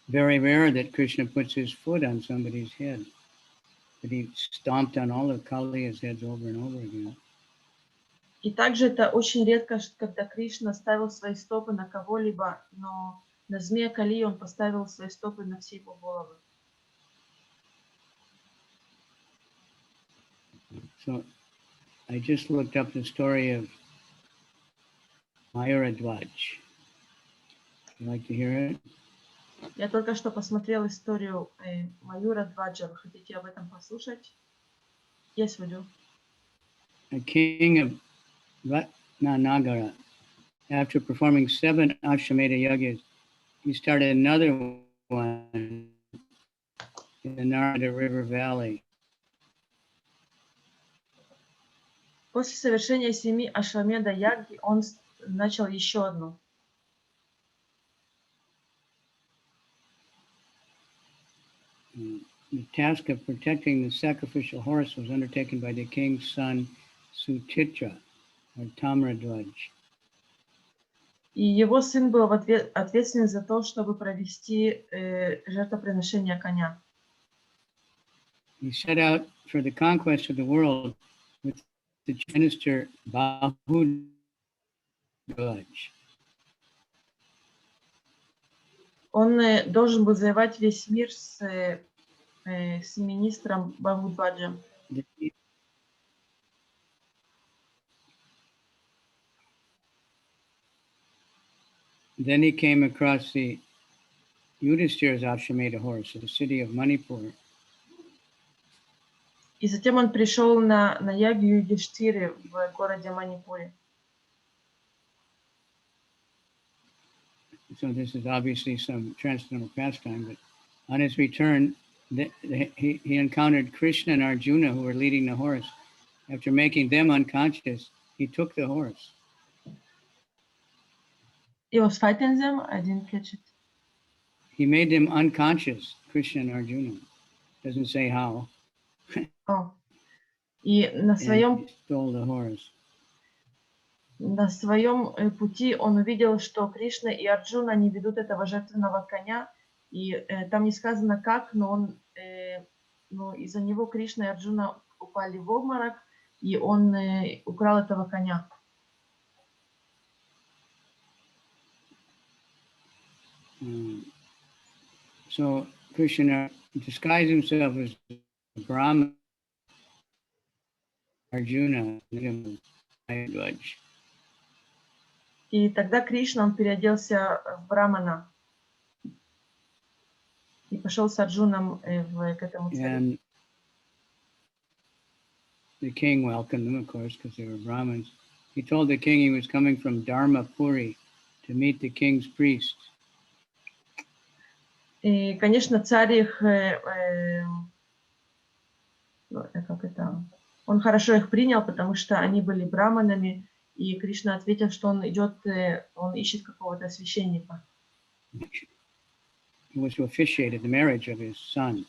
Speaker 1: very rare that Krishna puts his foot on somebody's head, but he stomped on all of Kaliya's heads over and over again.
Speaker 2: И также это очень редко, когда Кришна ставил свои стопы на кого-либо, но на змея Калии он поставил свои стопы на все его головы.
Speaker 1: So I just looked up the story of Mayuradhwaj. You like to hear it?
Speaker 2: Я только что посмотрел историю Маюрадхваджа. Вы хотите об этом послушать? Yes, we do.
Speaker 1: A king of Ratnanagara, after performing 7 Ashwamedha yagas, he started another one in the Narada River Valley.
Speaker 2: После совершения 7 Ашвамедha яги он начал еще одну.
Speaker 1: The task of protecting the sacrificial horse was undertaken by the king's son Sutitra, or Tamradhwaj.
Speaker 2: И его сын был ответственен за то, чтобы провести жертвоприношение коня.
Speaker 1: He set out for the conquest of the world with the minister Bahudhwaj.
Speaker 2: Он должен был завоевать весь мир с министром Бахудваджем.
Speaker 1: Then he came across the Yudhishthira's Ashwamedha horse at the city of Manipur.
Speaker 2: И затем он пришел на ягу Юдиштхиры в городе Манипуре.
Speaker 1: So this is obviously some transcendental pastime, but on his return, he encountered Krishna and Arjuna, who were leading the horse. After making them unconscious, he took the horse.
Speaker 2: He was fighting them? I didn't catch it.
Speaker 1: He made them unconscious, Krishna and Arjuna. Doesn't say how.
Speaker 2: Oh. И на своем пути он увидел, что Кришна и Арджуна не ведут этого жертвенного коня, и там не сказано как, но из-за него Кришна и Арджуна упали в обморок, и он украл этого коня.
Speaker 1: So Krishna disguised himself as Brahma, Arjuna,
Speaker 2: И тогда Кришна, он переоделся в Брамана. и пошел с Арджуном к этому царю.
Speaker 1: And the king welcomed them, of course, because they were Brahmins. He told the king he was coming from Dharmapuri to meet the king's priest.
Speaker 2: И, конечно, царь их, он хорошо их принял, потому что они были браманами, и Кришна ответил, что он идет, он ищет какого-то священника.
Speaker 1: He was to officiate at the marriage of his son,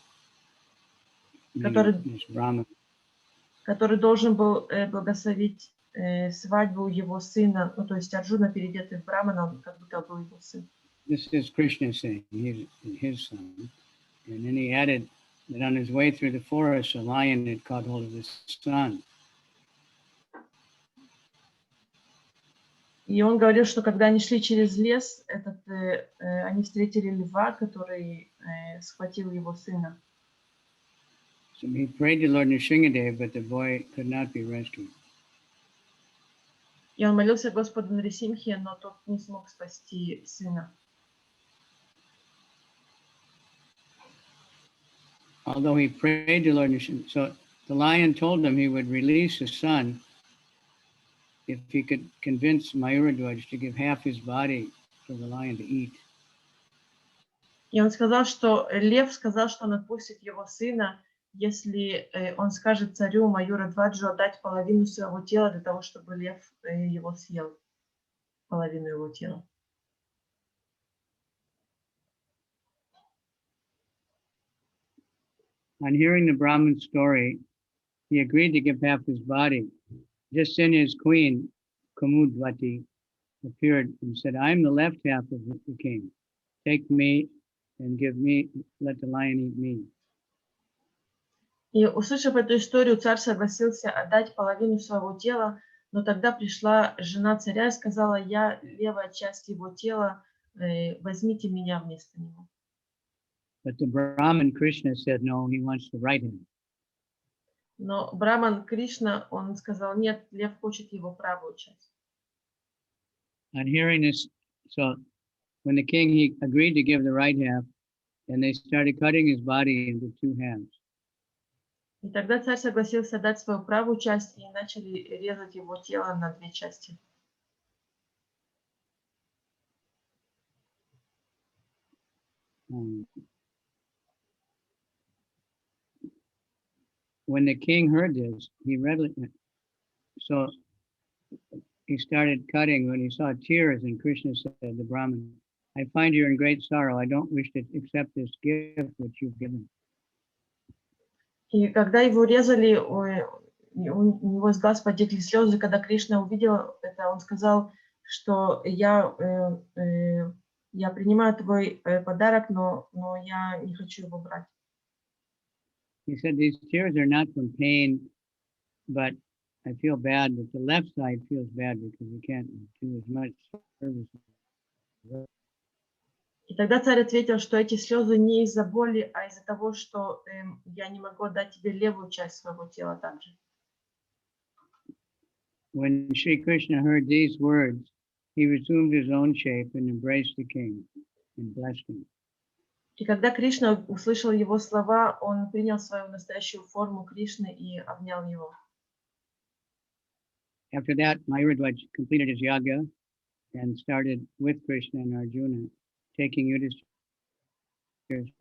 Speaker 1: this Brahmin.
Speaker 2: Который должен был благословить свадьбу его сына, ну, то есть Арджуна, переодетый в брамана, он как будто был его сын.
Speaker 1: This is Krishna saying he's his son. And then he added that on his way through the forest, a lion had caught hold of his son.
Speaker 2: И он говорил, что когда они шли через лес, они встретили льва, который схватил его сына.
Speaker 1: So he prayed to Lord Nrsingadev, but the boy could not be rescued.
Speaker 2: И он молился Господу Нарисимхе, но тот не смог спасти сына.
Speaker 1: Although he prayed to Lord Nrsingadev, so the lion told him he would release his son if he could convince Mayuradhwaj to give half his body for the lion to eat.
Speaker 2: И он сказал, что лев сказал, что он отпустит его сына, если он скажет царю Маюрадхваджу отдать половину своего тела для того, чтобы лев его съел, половину его тела.
Speaker 1: On hearing the Brahman's story, he agreed to give half his body. Just then his queen, Kumudvati, appeared and said, I'm the left half of the king. Take me and give me, let the lion eat me.
Speaker 2: И, услышав эту историю, царь согласился отдать половину своего тела, но тогда пришла жена царя и сказала, я левая часть его тела, возьмите меня вместо него.
Speaker 1: But the Brahman Krishna said, no, he wants the right hand.
Speaker 2: Но Браман Кришна, он сказал, нет, лев хочет его правую часть.
Speaker 1: On hearing this, so when the king, he agreed to give the right half, and they started cutting his body into two halves.
Speaker 2: И тогда царь согласился дать свою правую часть, и начали резать его тело на две части.
Speaker 1: When the king heard this, he readily, so he started cutting. When he saw tears, and Krishna said to the Brahman, I find you're in great sorrow. I don't wish to accept this gift which you've given.
Speaker 2: И когда его резали, у него из глаз потекли слезы. Когда Кришна увидел это, он сказал, что я принимаю твой подарок, но я не хочу его брать.
Speaker 1: He said, these tears are not from pain, but I feel bad that the left side feels bad because you can't do as much service.
Speaker 2: И тогда царь ответил, что эти слезы не из-за боли, а из-за того, что я не могу отдать тебе левую часть своего тела также.
Speaker 1: When Sri Krishna heard these words, he resumed his own shape and embraced the king and blessed him.
Speaker 2: И когда Кришна услышал его слова, он принял свою настоящую форму Кришны и обнял его.
Speaker 1: After that, Mayuradhwaj completed his yaga and started with Krishna and Arjuna, taking Yudhishthira's.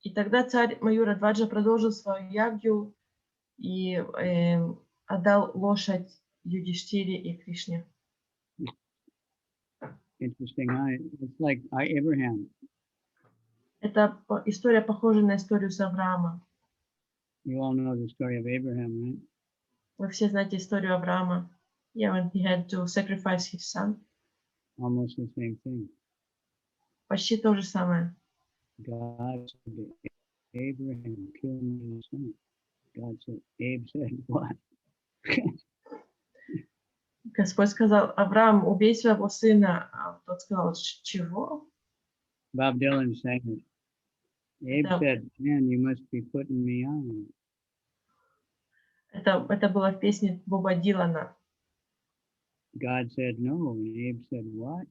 Speaker 2: И тогда царь Маюрадхваджа продолжил свою ягью и отдал лошадь Юдиштире и Кришне.
Speaker 1: Interesting. It's like Abraham.
Speaker 2: Это история похожа на историю с Авраама.
Speaker 1: You all know the story of Abraham, right?
Speaker 2: Вы все знаете историю Авраама. Yeah, when he had to sacrifice his son.
Speaker 1: Almost the same thing.
Speaker 2: Почти то же самое.
Speaker 1: God said to Abraham, kill my son. God said, Abe said, what?
Speaker 2: Господь сказал, Авраам, убей своего сына. А тот сказал, чего?
Speaker 1: Bob Dylan sang it. Abe said, man, you must be putting me on.
Speaker 2: Это было в песне Боба Дилана.
Speaker 1: God said, no. And Abe said, what?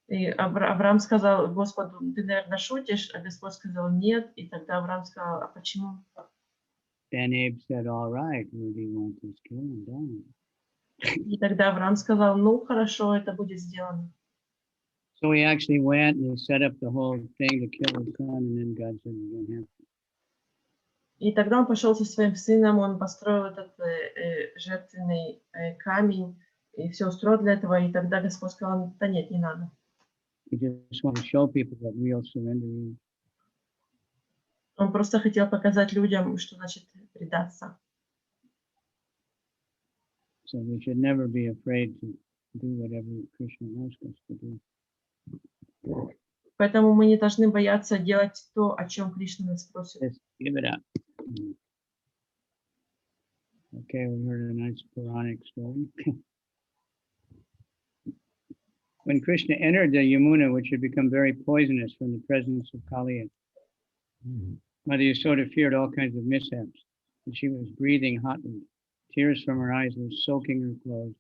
Speaker 2: И Авраам сказал Господу: ты, наверное, шутишь, а Господь сказал: нет. И тогда Авраам сказал: а почему?
Speaker 1: Then Abe said, all right, where do you want this killing done?
Speaker 2: И тогда Авраам сказал: ну, хорошо, это будет сделано.
Speaker 1: So he actually went and he set up the whole thing to kill his son, and then God said, you don't have to.
Speaker 2: И тогда он пошел со своим сыном, он построил этот жертвенный камень, и все устроил для этого, и тогда Господь сказал: да нет, не надо.
Speaker 1: He just wanted to show people what real surrender is.
Speaker 2: Он просто хотел показать людям, что значит предаться.
Speaker 1: So we should never be afraid to do whatever Krishna asks us to do.
Speaker 2: Поэтому мы не должны бояться делать то, о чем Кришна нас просит.
Speaker 1: Just give it up. Okay, we heard a nice Puranic story. When Krishna entered the Yamuna, which had become very poisonous from the presence of Kaliya, Mother Yasoda feared all kinds of mishaps, and she was breathing hotly. Tears from her eyes were soaking her clothes,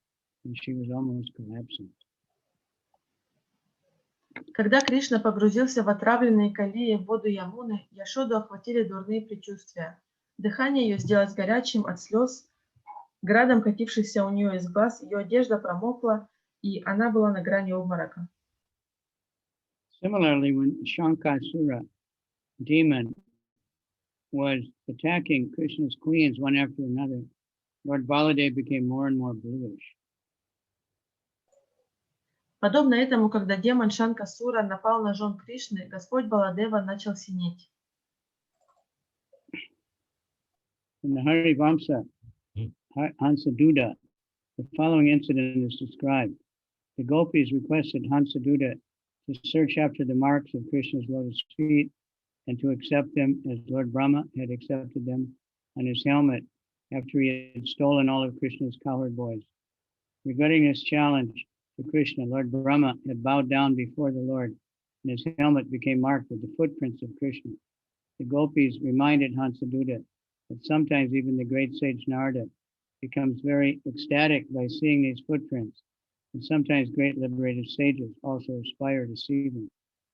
Speaker 1: and she was almost collapsing.
Speaker 2: Когда Кришна погрузился в отравленные Калии в воду Ямуны, Яшоду охватили дурные предчувствия. Дыхание ее сделалось горячим от слез, градом катившихся у нее из глаз, ее одежда промокла, и она была на грани обморока.
Speaker 1: Similarly, when Shankasura, demon, was attacking Krishna's queens one after another, Lord Baladev became more and more bluish.
Speaker 2: Подобно этому, когда демон Шанкасура напал на жен Кришны, Господь Баладева начал синеть.
Speaker 1: In the Harivamsa, Hansaduda, the following incident is described. The gopis requested Hansaduda to search after the marks of Krishna's lotus feet and to accept them as Lord Brahma had accepted them on his helmet after he had stolen all of Krishna's cowherd boys. Regarding this challenge to Krishna, Lord Brahma had bowed down before the Lord, and his helmet became marked with the footprints of Krishna. The gopis reminded Hansaduta that sometimes even the great sage Narada becomes very ecstatic by seeing these footprints, and sometimes great liberated sages also aspire to see them.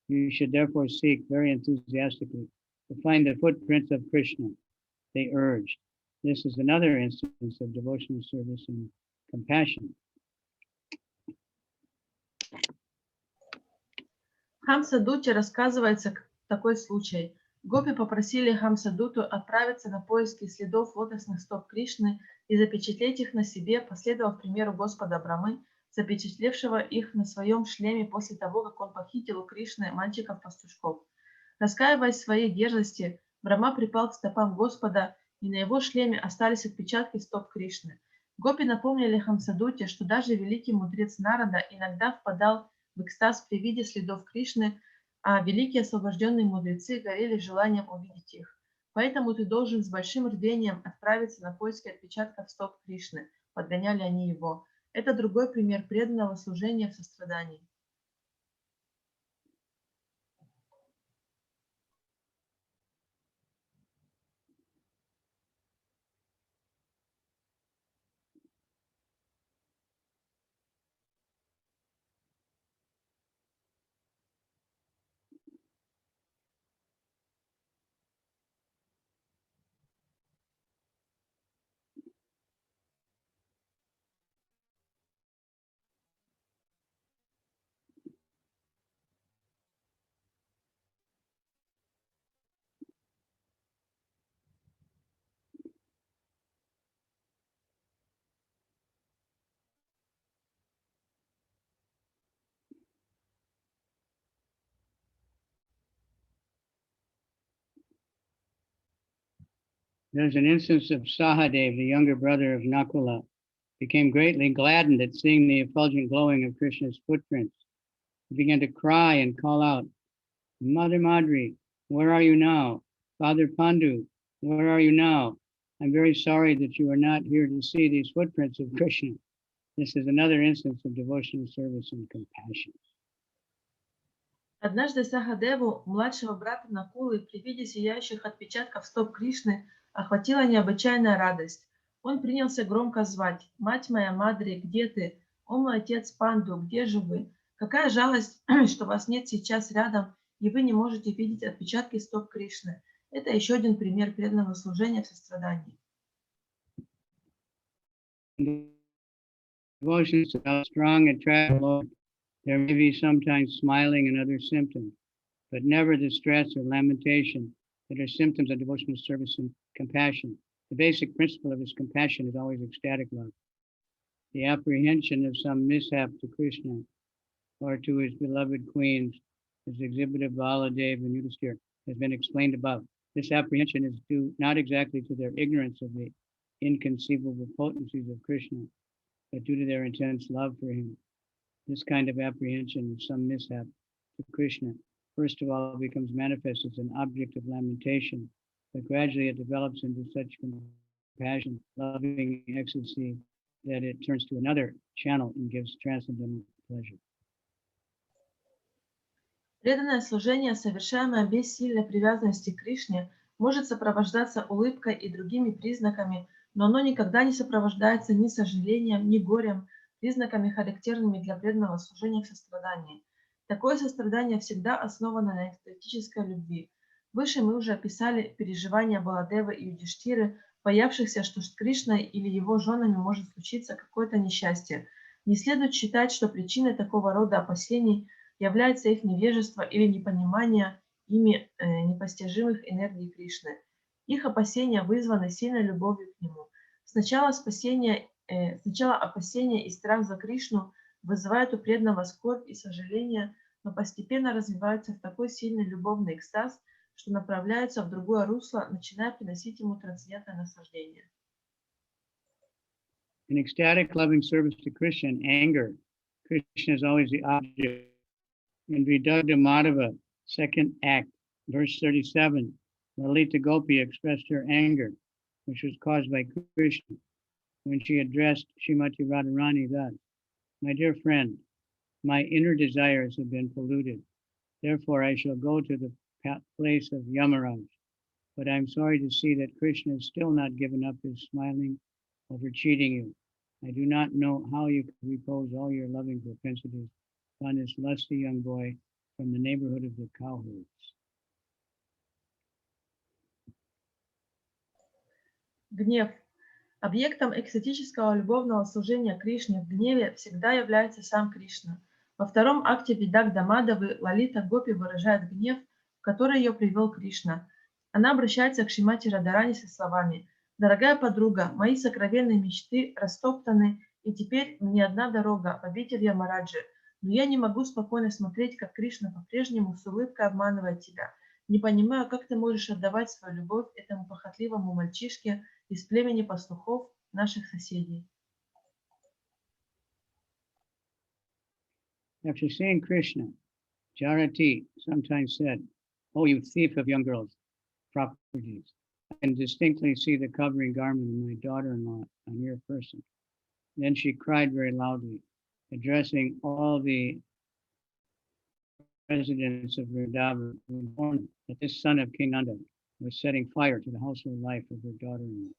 Speaker 1: You should therefore seek very enthusiastically to find the footprints of Krishna, they urged. This is another instance of devotional service and compassion.
Speaker 2: Хамсадуте рассказывается такой случай. Гопи попросили Хамсадуту отправиться на поиски следов лотосных стоп Кришны и запечатлеть их на себе, последовав примеру Господа Брамы, запечатлевшего их на своем шлеме после того, как он похитил у Кришны мальчиков-пастушков. Раскаиваясь в своей дерзости, Брама припал к стопам Господа, и на его шлеме остались отпечатки стоп Кришны. Гопи напомнили Хамсадуте, что даже великий мудрец Нарада иногда впадал в экстаз при виде следов Кришны, а великие освобожденные мудрецы горели желанием увидеть их. Поэтому ты должен с большим рвением отправиться на поиски отпечатков стоп Кришны, подгоняли они его. Это другой пример преданного служения в сострадании.
Speaker 1: There's an instance of Sahadev, the younger brother of Nakula, became greatly gladdened at seeing the effulgent glowing of Krishna's footprints. He began to cry and call out, Mother Madri, where are you now? Father Pandu, where are you now? I'm very sorry that you are not here to see these footprints of Krishna. This is another instance of devotional service and compassion.
Speaker 2: Однажды Сахадеву, младшего брата Накулы, при виде сияющих отпечатков стоп Кришны, охватила необычайная радость. Он принялся громко звать: «Мать моя, Мадри, где ты? О мой отец Панду, где же вы? Какая жалость, что вас нет сейчас рядом, и вы не можете видеть отпечатки стоп Кришны. Это еще один пример преданного служения в сострадании.
Speaker 1: Devotion is how strong and attractive Lord. There may be sometimes smiling and other symptoms, but never distress or lamentation that are symptoms of devotional service and compassion. The basic principle of his compassion is always ecstatic love. The apprehension of some mishap to Krishna or to his beloved queens, as exhibited Baladev and Yudhishthira, has been explained above. This apprehension is due not exactly to their ignorance of the inconceivable potencies of Krishna, but due to their intense love for him. This kind of apprehension of some mishap to Krishna, first of all, becomes manifest as an object of lamentation, but gradually it develops into such compassion, loving ecstasy, that it turns to another channel and gives transcendental pleasure.
Speaker 2: Преданное служение, совершаемое без сильной привязанности к Кришне, может сопровождаться улыбкой и другими признаками, но оно никогда не сопровождается ни сожалением, ни горем, признаками, характерными для преданного служения в сострадании. Такое сострадание всегда основано на эстетической любви. Выше мы уже описали переживания Баладевы и Юдиштиры, боявшихся, что с Кришной или его женами может случиться какое-то несчастье. Не следует считать, что причиной такого рода опасений является их невежество или непонимание ими непостижимых энергий Кришны. Их опасения вызваны сильной любовью к нему. Сначала опасения и страх за Кришну вызывают у преданного скорбь и сожаление, но постепенно развиваются в такой сильный любовный экстаз, что направляются в другое русло, начиная приносить ему трансцендентное наслаждение.
Speaker 1: In ecstatic loving service to Krishna and anger, Krishna is always the object. In Vidagdha Madhava, second act, verse 37, Lalita Gopi expressed her anger, which was caused by Krishna, when she addressed Srimati Radharani thus: "My dear friend, my inner desires have been polluted. Therefore, I shall go to the place of Yamaraj. But I'm sorry to see that Krishna has still not given up his smiling over cheating you. I do not know how you can repose all your loving propensities on this lusty young boy from the neighborhood of the cowherds."
Speaker 2: Гнев. Объектом экстатического любовного служения Кришне в гневе всегда является сам Кришна. Во втором акте Видагда Мадавы Лалита Гопи выражает гнев, в который ее привел Кришна. Она обращается к Шримати Радharani со словами: «Дорогая подруга, мои сокровенные мечты растоптаны, и теперь мне одна дорога, в обитель Ямараджи. Но я не могу спокойно смотреть, как Кришна по-прежнему с улыбкой обманывает тебя. Не понимаю, как ты можешь отдавать свою любовь этому похотливому мальчишке из племени пастухов, наших соседей».
Speaker 1: After seeing Krishna, Jarati sometimes said, "Oh, you thief of young girls' properties, I can distinctly see the covering garment of my daughter-in-law on your person." Then she cried very loudly, addressing all the residents of Vrindavan, who informed that this son of King Nanda was setting fire to the household life of her daughter-in-law.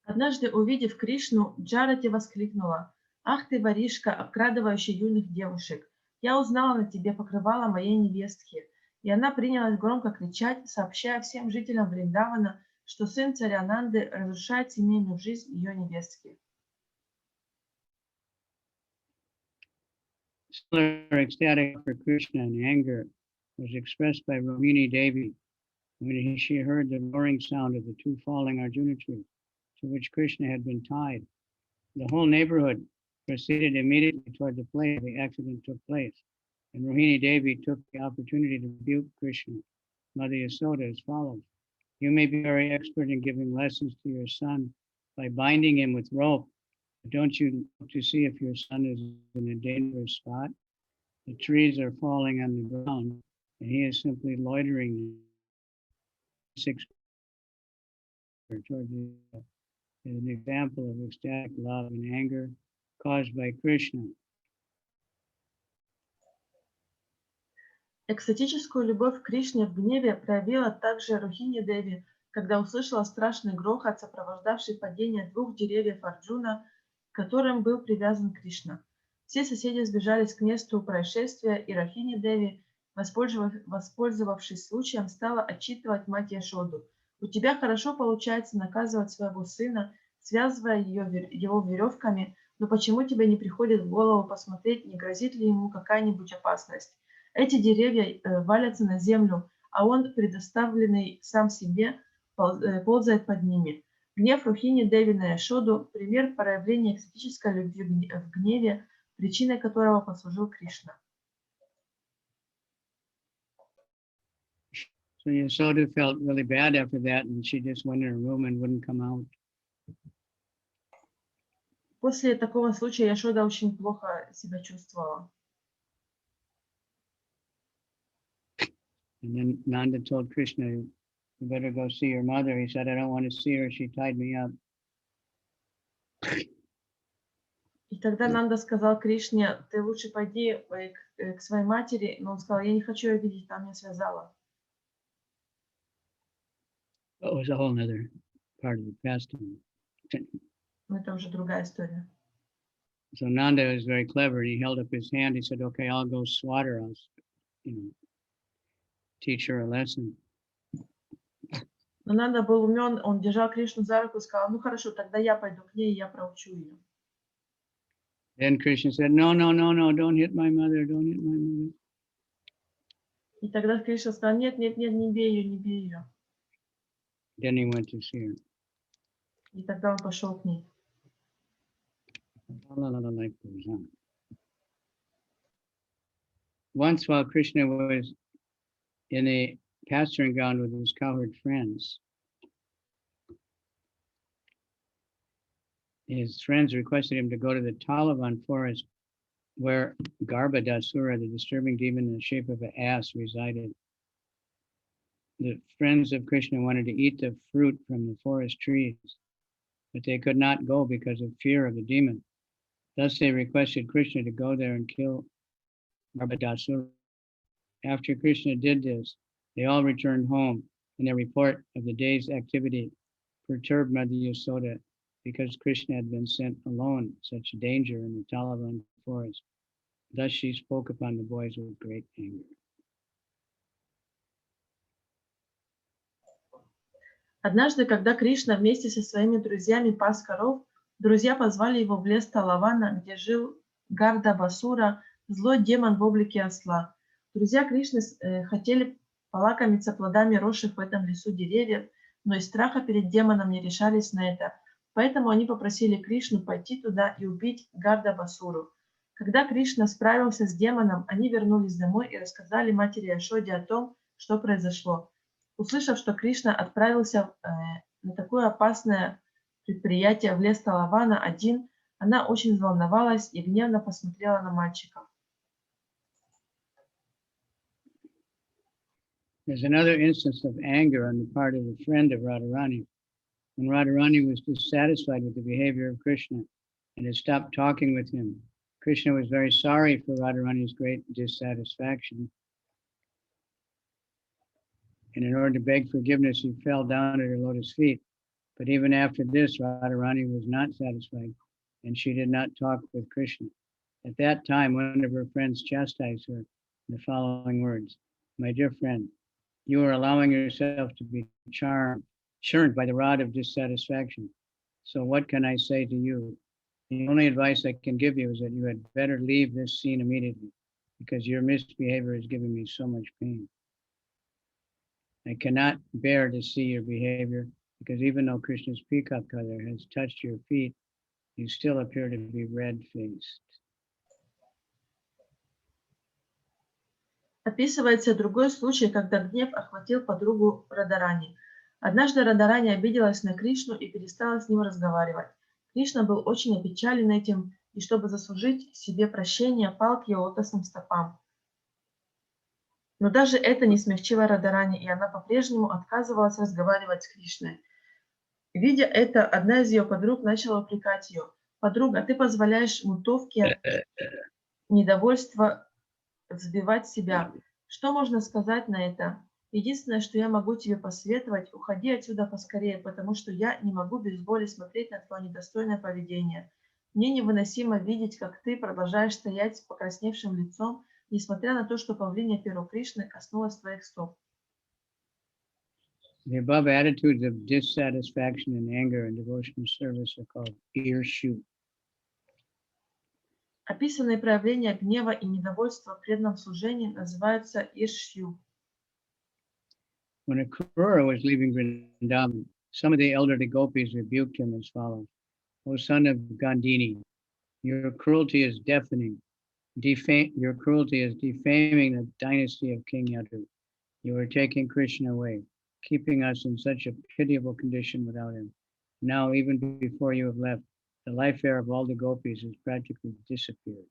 Speaker 2: Однажды, увидев Кришну, Джарати воскликнула: «Ах ты, воришка, обкрадывающий юных девушек! Я узнала на тебе покрывало моей невестки». И она принялась громко кричать, сообщая всем жителям Вриндавана, что сын царя Нанды разрушает семейную жизнь ее невестки.
Speaker 1: Similar ecstatic for Krishna and anger was expressed by Rohini Devi when she heard the roaring sound of the two falling Arjuna trees to which Krishna had been tied. The whole neighborhood proceeded immediately toward the place where the accident took place, and Rohini Devi took the opportunity to rebuke Krishna, Mother Yasoda, as follows: "You may be very expert in giving lessons to your son by binding him with rope. Don't you look to see if your son is in a dangerous spot? The trees are falling on the ground, and he is simply loitering toward an example of ecstatic love and anger caused by Krishna."
Speaker 2: Экстатическую любовь к Кришне в гневе проявила также Рухини Деви, когда услышала страшный грохот, сопровождавший падение двух деревьев Арджуна, к которым был привязан Кришна. Все соседи сбежались к месту происшествия, и Рахини Деви, воспользовавшись случаем, стала отчитывать мать Яшоду. «У тебя хорошо получается наказывать своего сына, связывая его веревками, но почему тебе не приходит в голову посмотреть, не грозит ли ему какая-нибудь опасность? Эти деревья валятся на землю, а он, предоставленный сам себе, ползает под ними». Гнев Рухини Деви на Яшоду – пример проявления экстатической любви в гневе, причиной которого послужил Кришна.
Speaker 1: So Yasoda felt really bad after that, and she just went in her room and wouldn't come out.
Speaker 2: После такого случая Яшода очень плохо себя чувствовала.
Speaker 1: And then Nanda told Krishna, "You better go see your mother." He said, "I don't want to see her. She tied me up."
Speaker 2: И тогда Нанда сказал Кришне: ты лучше пойди к своей матери, но он сказал: я не хочу ее видеть, там меня связала.
Speaker 1: It was a whole other part of the pastime.
Speaker 2: Но это уже другая история.
Speaker 1: So Nanda was very clever. He held up his hand. He said, "Okay, I'll go slaughter us, teach her a lesson."
Speaker 2: Но Нанда был умен, он держал Кришну за руку и сказал: ну хорошо, тогда я пойду к ней, и я проучу ее.
Speaker 1: Then Krishna said, "No, no, no, no, don't hit my mother. Don't hit my mother."
Speaker 2: И тогда Кришна сказал: нет, нет, нет, не бей ее, не бей ее.
Speaker 1: Then he went to see her.
Speaker 2: И тогда он пошел к ней.
Speaker 1: Life goes on. Once while Krishna was in a pasturing ground with his cowherd friends, his friends requested him to go to the Talavan forest where Garbhadasura, the disturbing demon in the shape of an ass, resided. The friends of Krishna wanted to eat the fruit from the forest trees, but they could not go because of fear of the demon. Thus they requested Krishna to go there and kill Garbhadasura. After Krishna did this, they all returned home, and their report of the day's activity perturbed Mother Yasoda because Krishna had been sent alone, such danger in the Talavan forest. Thus she spoke upon the boys with great anger.
Speaker 2: Однажды, когда Кришна вместе со своими друзьями пас коров, друзья позвали его в лес Талавана, где жил Гардабасура, злой демон в облике осла. Друзья Кришны хотели полакомиться плодами росших в этом лесу деревьев, но из страха перед демоном не решались на это. Поэтому они попросили Кришну пойти туда и убить Гардабасуру. Когда Кришна справился с демоном, они вернулись домой и рассказали матери Яшоде о том, что произошло. Услышав, что Кришна отправился на такое опасное предприятие в лес Талавана один, она очень взволновалась и гневно посмотрела на мальчиков.
Speaker 1: There's another instance of anger on the part of a friend of Radharani. When Radharani was dissatisfied with the behavior of Krishna and had stopped talking with him, Krishna was very sorry for Radharani's great dissatisfaction. And in order to beg forgiveness, he fell down at her lotus feet. But even after this, Radharani was not satisfied, and she did not talk with Krishna. At that time, one of her friends chastised her in the following words: "My dear friend, you are allowing yourself to be churned by the rod of dissatisfaction. So what can I say to you? The only advice I can give you is that you had better leave this scene immediately, because your misbehavior is giving me so much pain. I cannot bear to see your behavior, because even though Krishna's peacock color has touched your feet, you still appear to be red-faced."
Speaker 2: Описывается другой случай, когда гнев охватил подругу Радharani. Однажды Радharani обиделась на Кришну и перестала с ним разговаривать. Кришна был очень опечален этим, и чтобы заслужить себе прощение, пал к ее лотосным стопам. Но даже это не смягчило Радharani, и она по-прежнему отказывалась разговаривать с Кришной. Видя это, одна из ее подруг начала упрекать ее: «Подруга, ты позволяешь мутовке недовольство взбивать себя. Что можно сказать на это? Единственное, что я могу тебе посоветовать, уходи отсюда поскорее, потому что я не могу без боли смотреть на твое недостойное поведение. Мне невыносимо видеть, как ты продолжаешь стоять с покрасневшим лицом, несмотря на то, что павлинья перо Кришны коснулось твоих стоп.
Speaker 1: The above attitudes of dissatisfaction and anger in devotional service are called ear-shoot.
Speaker 2: Описанные проявления гнева и недовольства в преданном служении называются иршью.
Speaker 1: When a Krura was leaving Vrindavan, some of the elderly gopis rebuked him as follows: O son of Gandhini, your cruelty is deafening. Your cruelty is defaming the dynasty of King Yadu. You are taking Krishna away, keeping us in such a pitiable condition without him. Now, even before you have left, the life air of all the gopis has practically disappeared.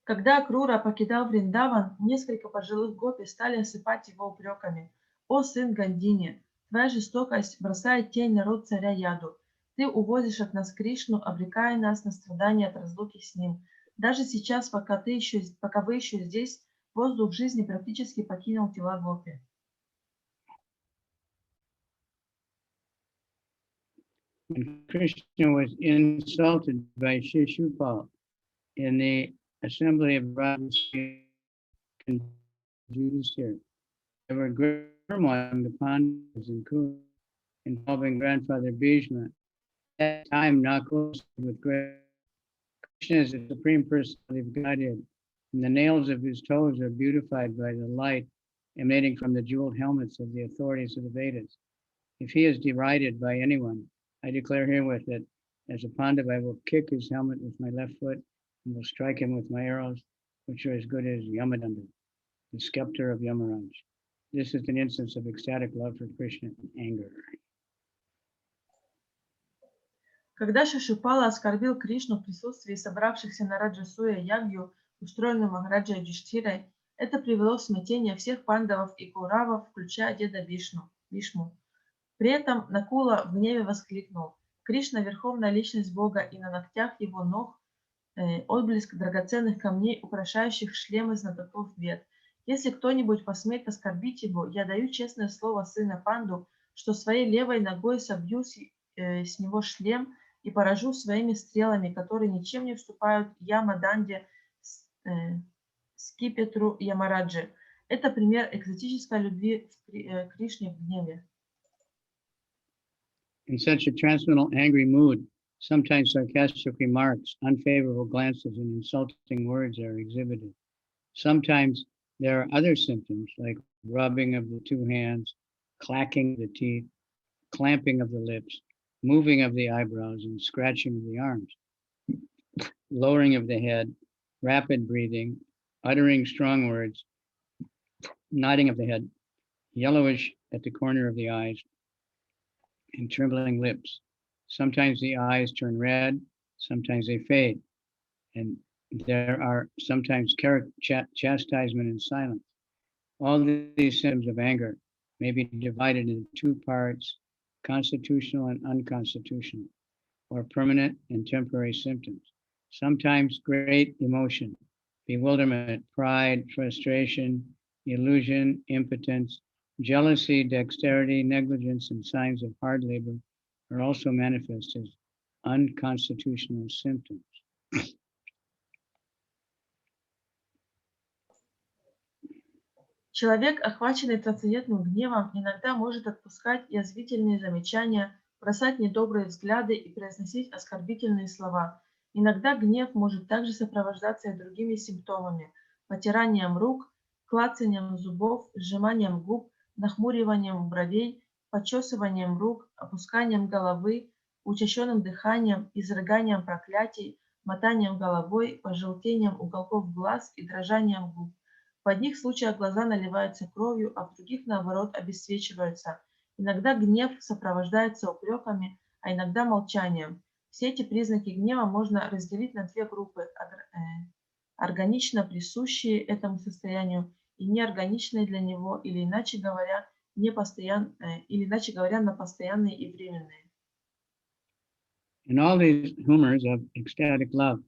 Speaker 2: Когда Крура покидал Вриндаван, несколько пожилых гопи стали осыпать его упреками. «О сын Гандини, твоя жестокость бросает тень на род царя Яду. Ты увозишь от нас Кришну, обрекая нас на страдания от разлуки с ним. Даже сейчас, пока вы еще здесь, воздух жизни практически покинул тела гопи».
Speaker 1: When Krishna was insulted by Shishupal in the assembly of Rajasuya and Yudhishthira, there were great turmoil among the Pandavas and Kurus involving grandfather Bhishma. At that time, Nakul with great Krishna is the supreme personality of Godhead, and the nails of his toes are beautified by the light emanating from the jeweled helmets of the authorities of the Vedas. If he is derided by anyone, I declare herewith that as a Pandav, I will kick his helmet with my left foot and will strike him with my arrows, which are as good as Yamadanda, the scepter of Yamaraj. This is an instance of ecstatic love for Krishna and anger.
Speaker 2: Когда Шишупала оскорбил Кришну в присутствии собравшихся на Раджасуя ягью, устроенную Махараджа Юдхиштхирой, это привело в смятение всех пандавов и кауравов, включая деда Вишну. При этом Накула в гневе воскликнул: «Кришна – верховная личность Бога, и на ногтях его ног отблеск драгоценных камней, украшающих шлемы знатоков вед. Если кто-нибудь посмеет оскорбить его, я даю честное слово сына Панду, что своей левой ногой собью с него шлем и поражу своими стрелами, которые ничем не уступают Ямаданде, скипетру Ямараджи». Это пример экзотической любви к Кришне в гневе.
Speaker 1: In such a transcendental angry mood, sometimes sarcastic remarks, unfavorable glances, and insulting words are exhibited. Sometimes there are other symptoms like rubbing of the two hands, clacking of the teeth, clamping of the lips, moving of the eyebrows, and scratching of the arms, lowering of the head, rapid breathing, uttering strong words, nodding of the head, yellowish at the corner of the eyes, and trembling lips. Sometimes the eyes turn red, sometimes they fade, and there are sometimes chastisement and silence. All these symptoms of anger may be divided into two parts: constitutional and unconstitutional, or permanent and temporary symptoms. Sometimes great emotion, bewilderment, pride, frustration, illusion, impotence, jealousy, dexterity, negligence, and signs of hard labor are also manifest as unconstitutional symptoms.
Speaker 2: Человек, охваченный трансцендентным гневом, иногда может отпускать язвительные замечания, бросать недобрые взгляды и произносить оскорбительные слова. Иногда гнев может также сопровождаться и другими симптомами: потиранием рук, клацанием зубов, сжиманием губ, нахмуриванием бровей, почесыванием рук, опусканием головы, учащенным дыханием, изрыганием проклятий, мотанием головой, пожелтением уголков глаз и дрожанием губ. В одних случаях глаза наливаются кровью, а в других, наоборот, обесцвечиваются. Иногда гнев сопровождается упреками, а иногда молчанием. Все эти признаки гнева можно разделить на две группы: органично присущие этому состоянию и неорганичные для него, или иначе говоря, на постоянные и временные.
Speaker 1: In all these humors of ecstatic love,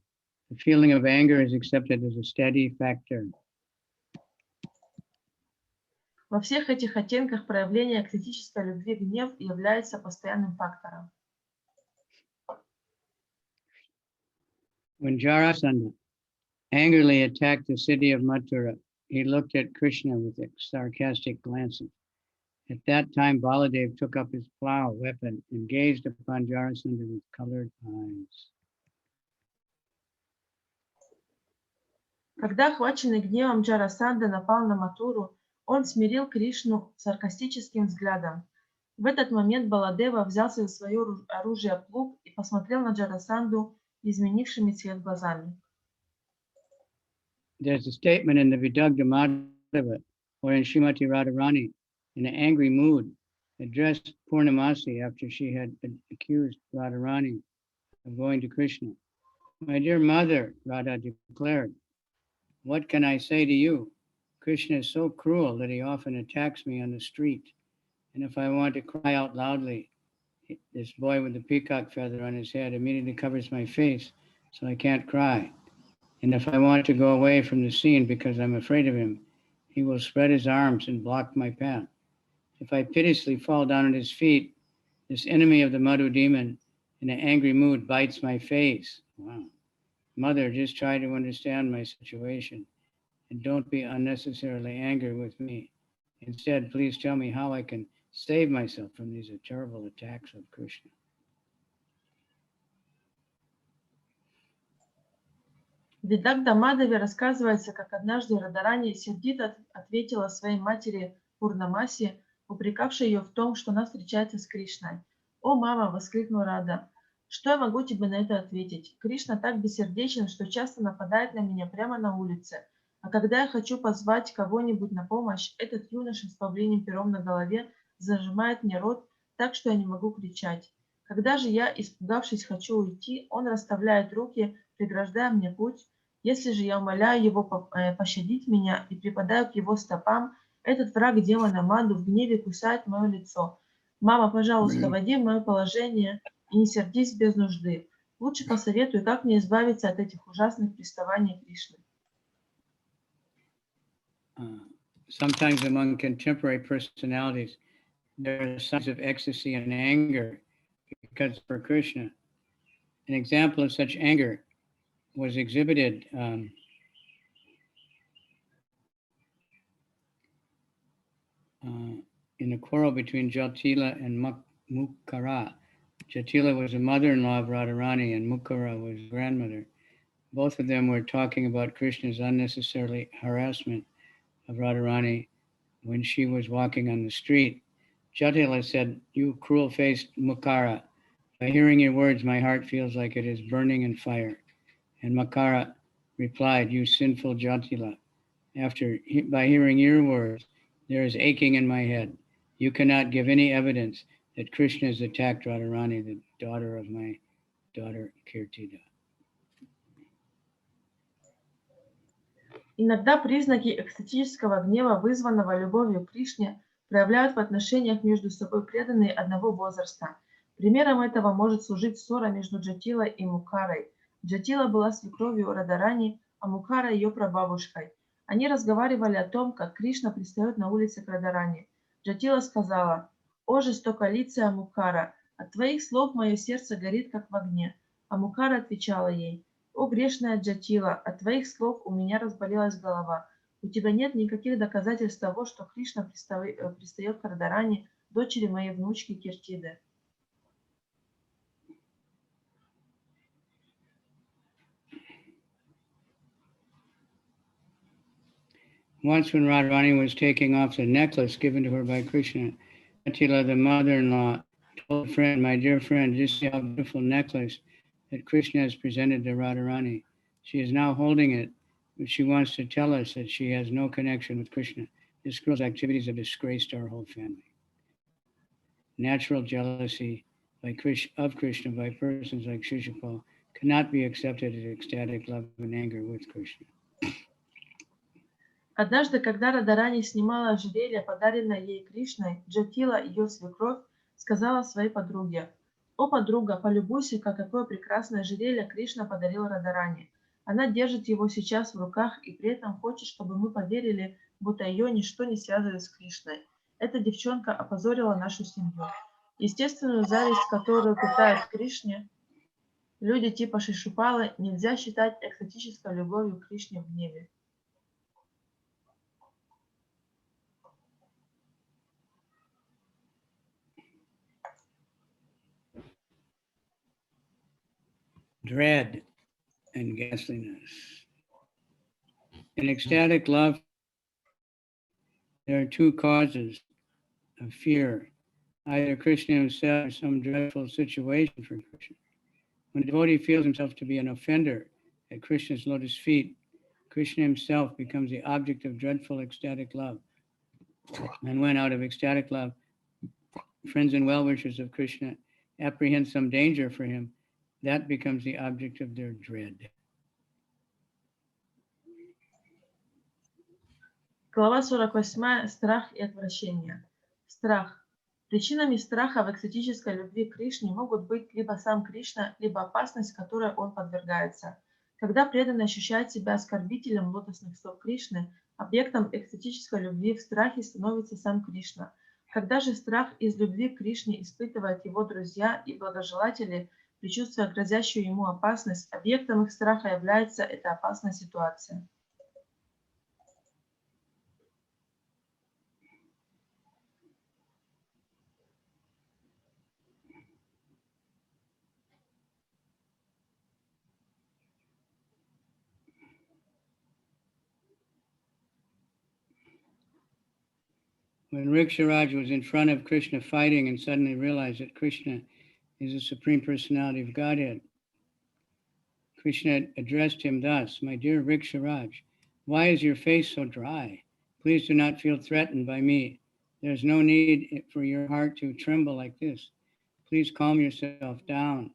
Speaker 1: the feeling of anger is accepted as a steady factor.
Speaker 2: Во всех этих оттенках проявления экстатической любви гнев является постоянным фактором.
Speaker 1: When Jarasandha angrily attacked the city of Mathura, he looked at Krishna with sarcastic glances. At that time, Baladev took up his plow weapon and gazed upon Jarasandha with colored eyes.
Speaker 2: Когда охваченный гневом Джарасанда напал на Матуру, он смирил Кришну саркастическим взглядом. В этот момент Баладева взялся за свое оружие плуг и посмотрел на Джарасанду изменившими цвет глазами.
Speaker 1: There's a statement in the Vidagdha Madhava wherein Srimati Radharani, in an angry mood, addressed Purnamasi after she had accused Radharani of going to Krishna. My dear mother, Radha declared, what can I say to you? Krishna is so cruel that he often attacks me on the street. And if I want to cry out loudly, this boy with the peacock feather on his head immediately covers my face, so I can't cry. And if I want to go away from the scene because I'm afraid of him, he will spread his arms and block my path. If I piteously fall down at his feet, this enemy of the Madhu demon, in an angry mood, bites my face. Wow. Mother, just try to understand my situation and don't be unnecessarily angry with me. Instead, please tell me how I can save myself from these terrible attacks of Krishna.
Speaker 2: В Видагда Мадхаве рассказывается, как однажды Радарани сердито ответила своей матери Пурнамаси, упрекавшей ее в том, что она встречается с Кришной. «О, мама!» — воскликнула Рада. «Что я могу тебе на это ответить? Кришна так бессердечен, что часто нападает на меня прямо на улице. А когда я хочу позвать кого-нибудь на помощь, этот юноша с павлиним пером на голове зажимает мне рот так, что я не могу кричать. Когда же я, испугавшись, хочу уйти, он расставляет руки, преграждая мне путь. Если же я умоляю его пощадить меня и припадаю к его стопам, этот враг демона Маду в гневе кусает мое лицо. Мама, пожалуйста, войди в мое положение и не сердись без нужды. Лучше посоветуй, как мне избавиться от этих ужасных приставаний Кришны».
Speaker 1: Sometimes among contemporary personalities, there are signs of ecstasy and anger because for Krishna. An example of such anger was exhibited in a quarrel between Jatila and Mukara. Jatila was the mother-in-law of Radharani and Mukara was grandmother. Both of them were talking about Krishna's unnecessary harassment of Radharani when she was walking on the street. Jatila said, "You cruel-faced Mukara, by hearing your words, my heart feels like it is burning in fire." And Mukara replied, "You sinful Jatila, by hearing your words, there is aching in my head. You cannot give any evidence that Krishna has attacked Radharani, the daughter of my daughter Kirtida."
Speaker 2: Иногда признаки экстатического гнева, вызванного любовью к Кришне, проявляют в отношениях между собой преданные одного возраста. Примером этого может служить ссора между Джатилой и Мукарой. Джатила была свекровью Радарани, а Мукара ее прабабушкой. Они разговаривали о том, как Кришна пристает на улице к Радарани. Джатила сказала: «О, жестоколицая Мукара, от твоих слов мое сердце горит, как в огне». А Мукара отвечала ей: «О, грешная Джатила, от твоих слов у меня разболелась голова. У тебя нет никаких доказательств того, что Кришна пристает к Радарани, дочери моей внучки Киртиды».
Speaker 1: Once when Radharani was taking off the necklace given to her by Krishna, Jatila, the mother-in-law, told a friend, "My dear friend, just see how beautiful necklace that Krishna has presented to Radharani. She is now holding it, but she wants to tell us that she has no connection with Krishna. This girl's activities have disgraced our whole family." Natural jealousy of Krishna by persons like Shishupal cannot be accepted as ecstatic love and anger with Krishna.
Speaker 2: Однажды, когда Радарани снимала ожерелье, подаренное ей Кришной, Джатила, ее свекровь, сказала своей подруге: «О, подруга, полюбуйся-ка, какое прекрасное ожерелье Кришна подарил Радарани. Она держит его сейчас в руках и при этом хочет, чтобы мы поверили, будто ее ничто не связывает с Кришной. Эта девчонка опозорила нашу семью. Естественную зависть, которую питают к Кришне, люди типа Шишупалы, нельзя считать экстатической любовью к Кришне в гневе.
Speaker 1: Dread and ghastliness. In ecstatic love, there are two causes of fear, either Krishna himself or some dreadful situation for Krishna. When a devotee feels himself to be an offender at Krishna's lotus feet, Krishna himself becomes the object of dreadful ecstatic love. And when out of ecstatic love, friends and well-wishers of Krishna apprehend some danger for him, that becomes the object of their dread.
Speaker 2: Глава 48. Страх и отвращение. Страх. Причинами страха в экстатической любви к Кришне могут быть либо сам Кришна, либо опасность, которой он подвергается. Когда преданный ощущает себя оскорбителем лотосных стоп Кришны, объектом экстатической любви в страхе становится сам Кришна. Когда же страх из любви к Кришне испытывают его друзья и благожелатели, предчувствуя грозящую ему опасность, объектом их страха является эта опасная ситуация.
Speaker 1: When Riksharaj was in front of Krishna fighting and suddenly realized that Krishna is the Supreme Personality of Godhead, Krishna addressed him thus, "My dear Riksharaj, why is your face so dry? Please do not feel threatened by me. There is no need for your heart to tremble like this. Please calm yourself down.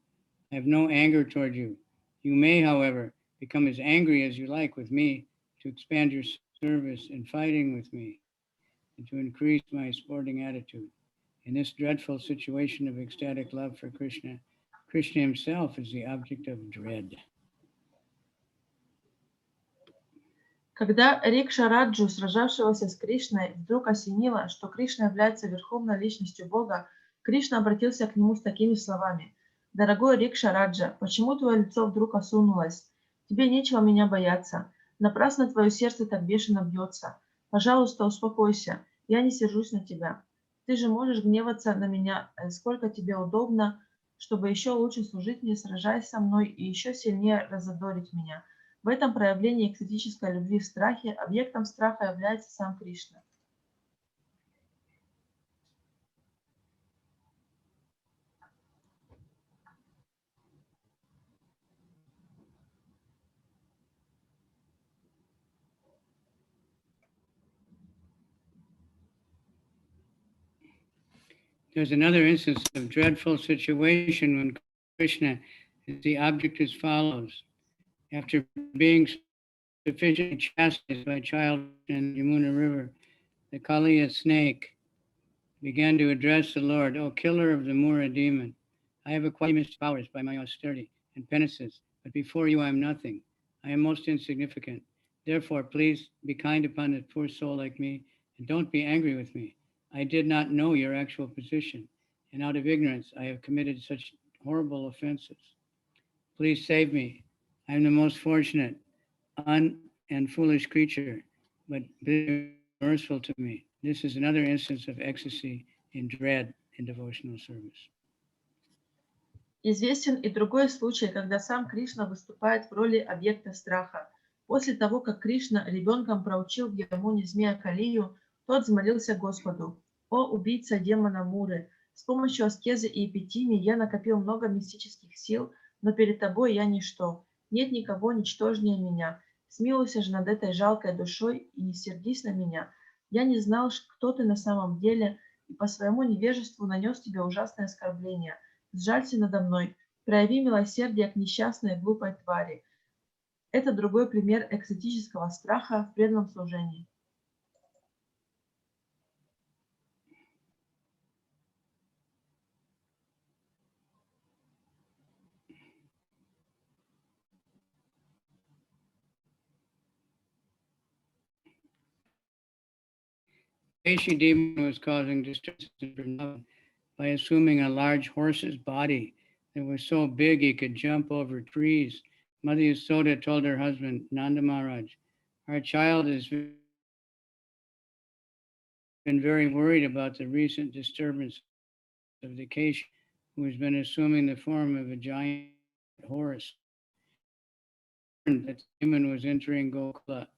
Speaker 1: I have no anger toward you. You may, however, become as angry as you like with me to expand your service in fighting with me and to increase my sporting attitude. In this dreadful situation of ecstatic love for Krishna, Krishna himself is the object of dread."
Speaker 2: Когда Рикшараджу, сражавшегося с Кришной, вдруг осенило, что Кришна является верховной личностью Бога, Кришна обратился к нему с такими словами: «Дорогой Рикшараджа, почему твое лицо вдруг осунулось? Тебе нечего меня бояться. Напрасно твое сердце так бешено бьется. Пожалуйста, успокойся. Я не сержусь на тебя. Ты же можешь гневаться на меня, сколько тебе удобно, чтобы еще лучше служить мне, сражаясь со мной и еще сильнее разодорить меня». В этом проявлении экстатической любви в страхе объектом страха является сам Кришна.
Speaker 1: There's another instance of dreadful situation when Krishna is the object as follows. After being sufficiently chastised by child in Yamuna River, the Kaliya snake began to address the Lord, "O killer of the Mura demon, I have acquired mystic powers by my austerity and penances, but before you I am nothing. I am most insignificant. Therefore, please be kind upon a poor soul like me, and don't be angry with me. I did not know your actual position, and out of ignorance I have committed such horrible offenses. Please save me. I am the most fortunate, and foolish creature, but be merciful to me." This is another instance of ecstasy in dread in devotional service.
Speaker 2: Известен и другой случай, когда сам Кришна выступает в роли объекта страха. После того, как Кришна ребенком проучил в Ямуне змея Калию, тот взмолился Господу: «О, убийца демона Муры, с помощью аскезы и эпитимии я накопил много мистических сил, но перед тобой я ничто. Нет никого ничтожнее меня. Смилуйся же над этой жалкой душой и не сердись на меня. Я не знал, кто ты на самом деле, и по своему невежеству нанес тебе ужасное оскорбление. Сжалься надо мной, прояви милосердие к несчастной глупой твари». Это другой пример экстатического страха в преданном служении.
Speaker 1: Aishi demon was causing distress in Vrindavan by assuming a large horse's body that was so big he could jump over trees. Mother Yasoda told her husband, Nanda Maharaj, our child has been very worried about the recent disturbance of the Keshi, who has been assuming the form of a giant horse. That the demon was entering Gokula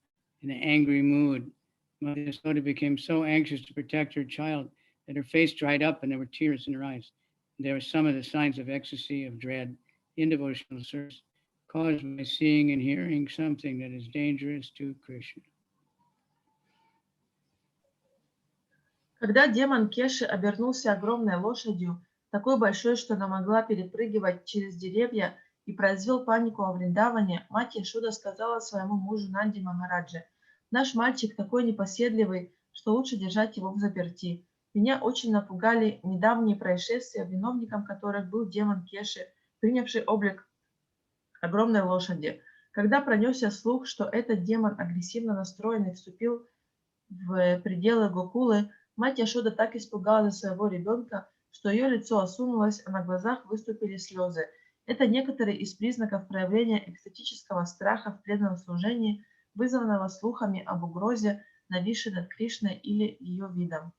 Speaker 1: in an angry mood. Mother Yasoda became so anxious to protect her child that her face dried up and there were tears in her eyes. There were some of the signs of ecstasy, of dread, in devotional service, caused by seeing and hearing something that is dangerous to Krishna.
Speaker 2: Когда демон Кеши обернулся огромной лошадью, такой большой, что она могла перепрыгивать через деревья, и произвел панику во Вриндаване, мать Яшода сказала своему мужу Нанди Махараджи: «Наш мальчик такой непоседливый, что лучше держать его взаперти. Меня очень напугали недавние происшествия, виновником которых был демон Кеши, принявший облик огромной лошади. Когда пронесся слух, что этот демон агрессивно настроенный вступил в пределы Гокулы, мать Яшода так испугалась за своего ребенка, что ее лицо осунулось, а на глазах выступили слезы. Это некоторые из признаков проявления экстатического страха в преданном служении, вызванного слухами об угрозе, нависшей над Кришной или ее видом.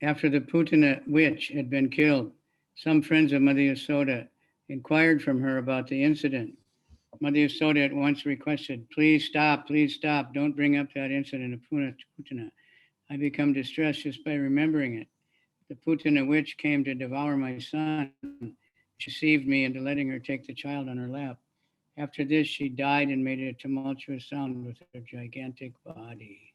Speaker 1: After the Putana witch had been killed, some friends of Mother Yasoda inquired from her about the incident. Mother Yasoda at once requested, please stop, don't bring up that incident of Putana. I become distressed just by remembering it. The Putana witch came to devour my son. She deceived me into letting her take the child on her lap. After this, she died and made a tumultuous sound with her gigantic body.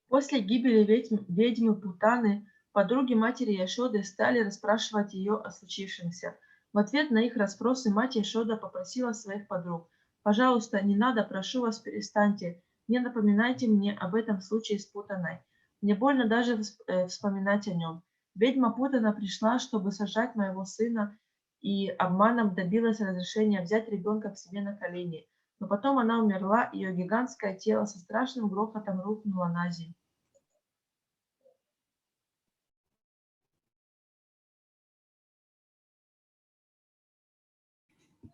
Speaker 2: После гибели ведьмы Путаны подруги матери Яшоды стали расспрашивать ее о случившемся. В ответ на их расспросы мать Яшода попросила своих подруг: «Пожалуйста, не надо, прошу вас, перестаньте, не напоминайте мне об этом случае с Путаной. Мне больно даже вспоминать о нем. Ведьма Путана пришла, чтобы сожрать моего сына, и обманом добилась разрешения взять ребенка к себе на колени. Но потом она умерла, ее гигантское тело со страшным грохотом рухнуло на землю».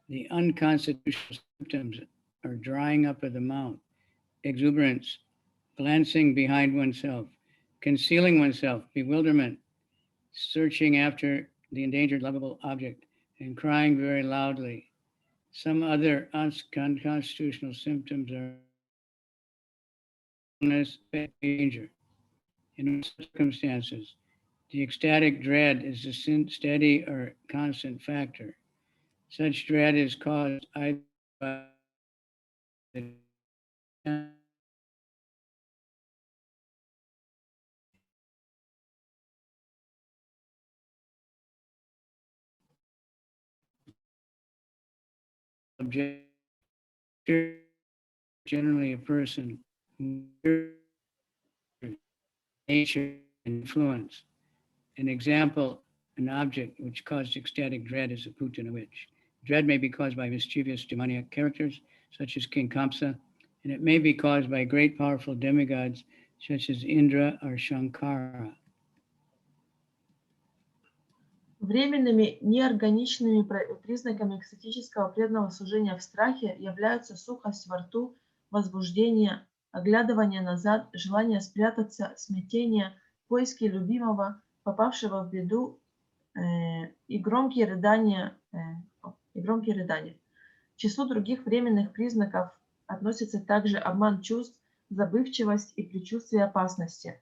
Speaker 1: The unconstitutional symptoms are drying up of the mouth, exuberance, glancing behind oneself, concealing oneself, bewilderment, searching after the endangered lovable object, and crying very loudly. Some other unconstitutional symptoms are illness, danger. In circumstances, the ecstatic dread is a steady or constant factor. Such dread is caused either by the object, generally a person who nature and influence. An example, an object which caused ecstatic dread is a Putana witch. Dread may be caused by mischievous demoniac characters, such as King Kamsa, and it may be caused by great powerful demigods, such as Indra or Shankara.
Speaker 2: Временными неорганичными признаками экстатического преданного служения в страхе являются сухость во рту, возбуждение, оглядывание назад, желание спрятаться, смятение, поиски любимого, попавшего в беду, и громкие рыдания. К числу других временных признаков относятся также обман чувств, забывчивость и предчувствие опасности.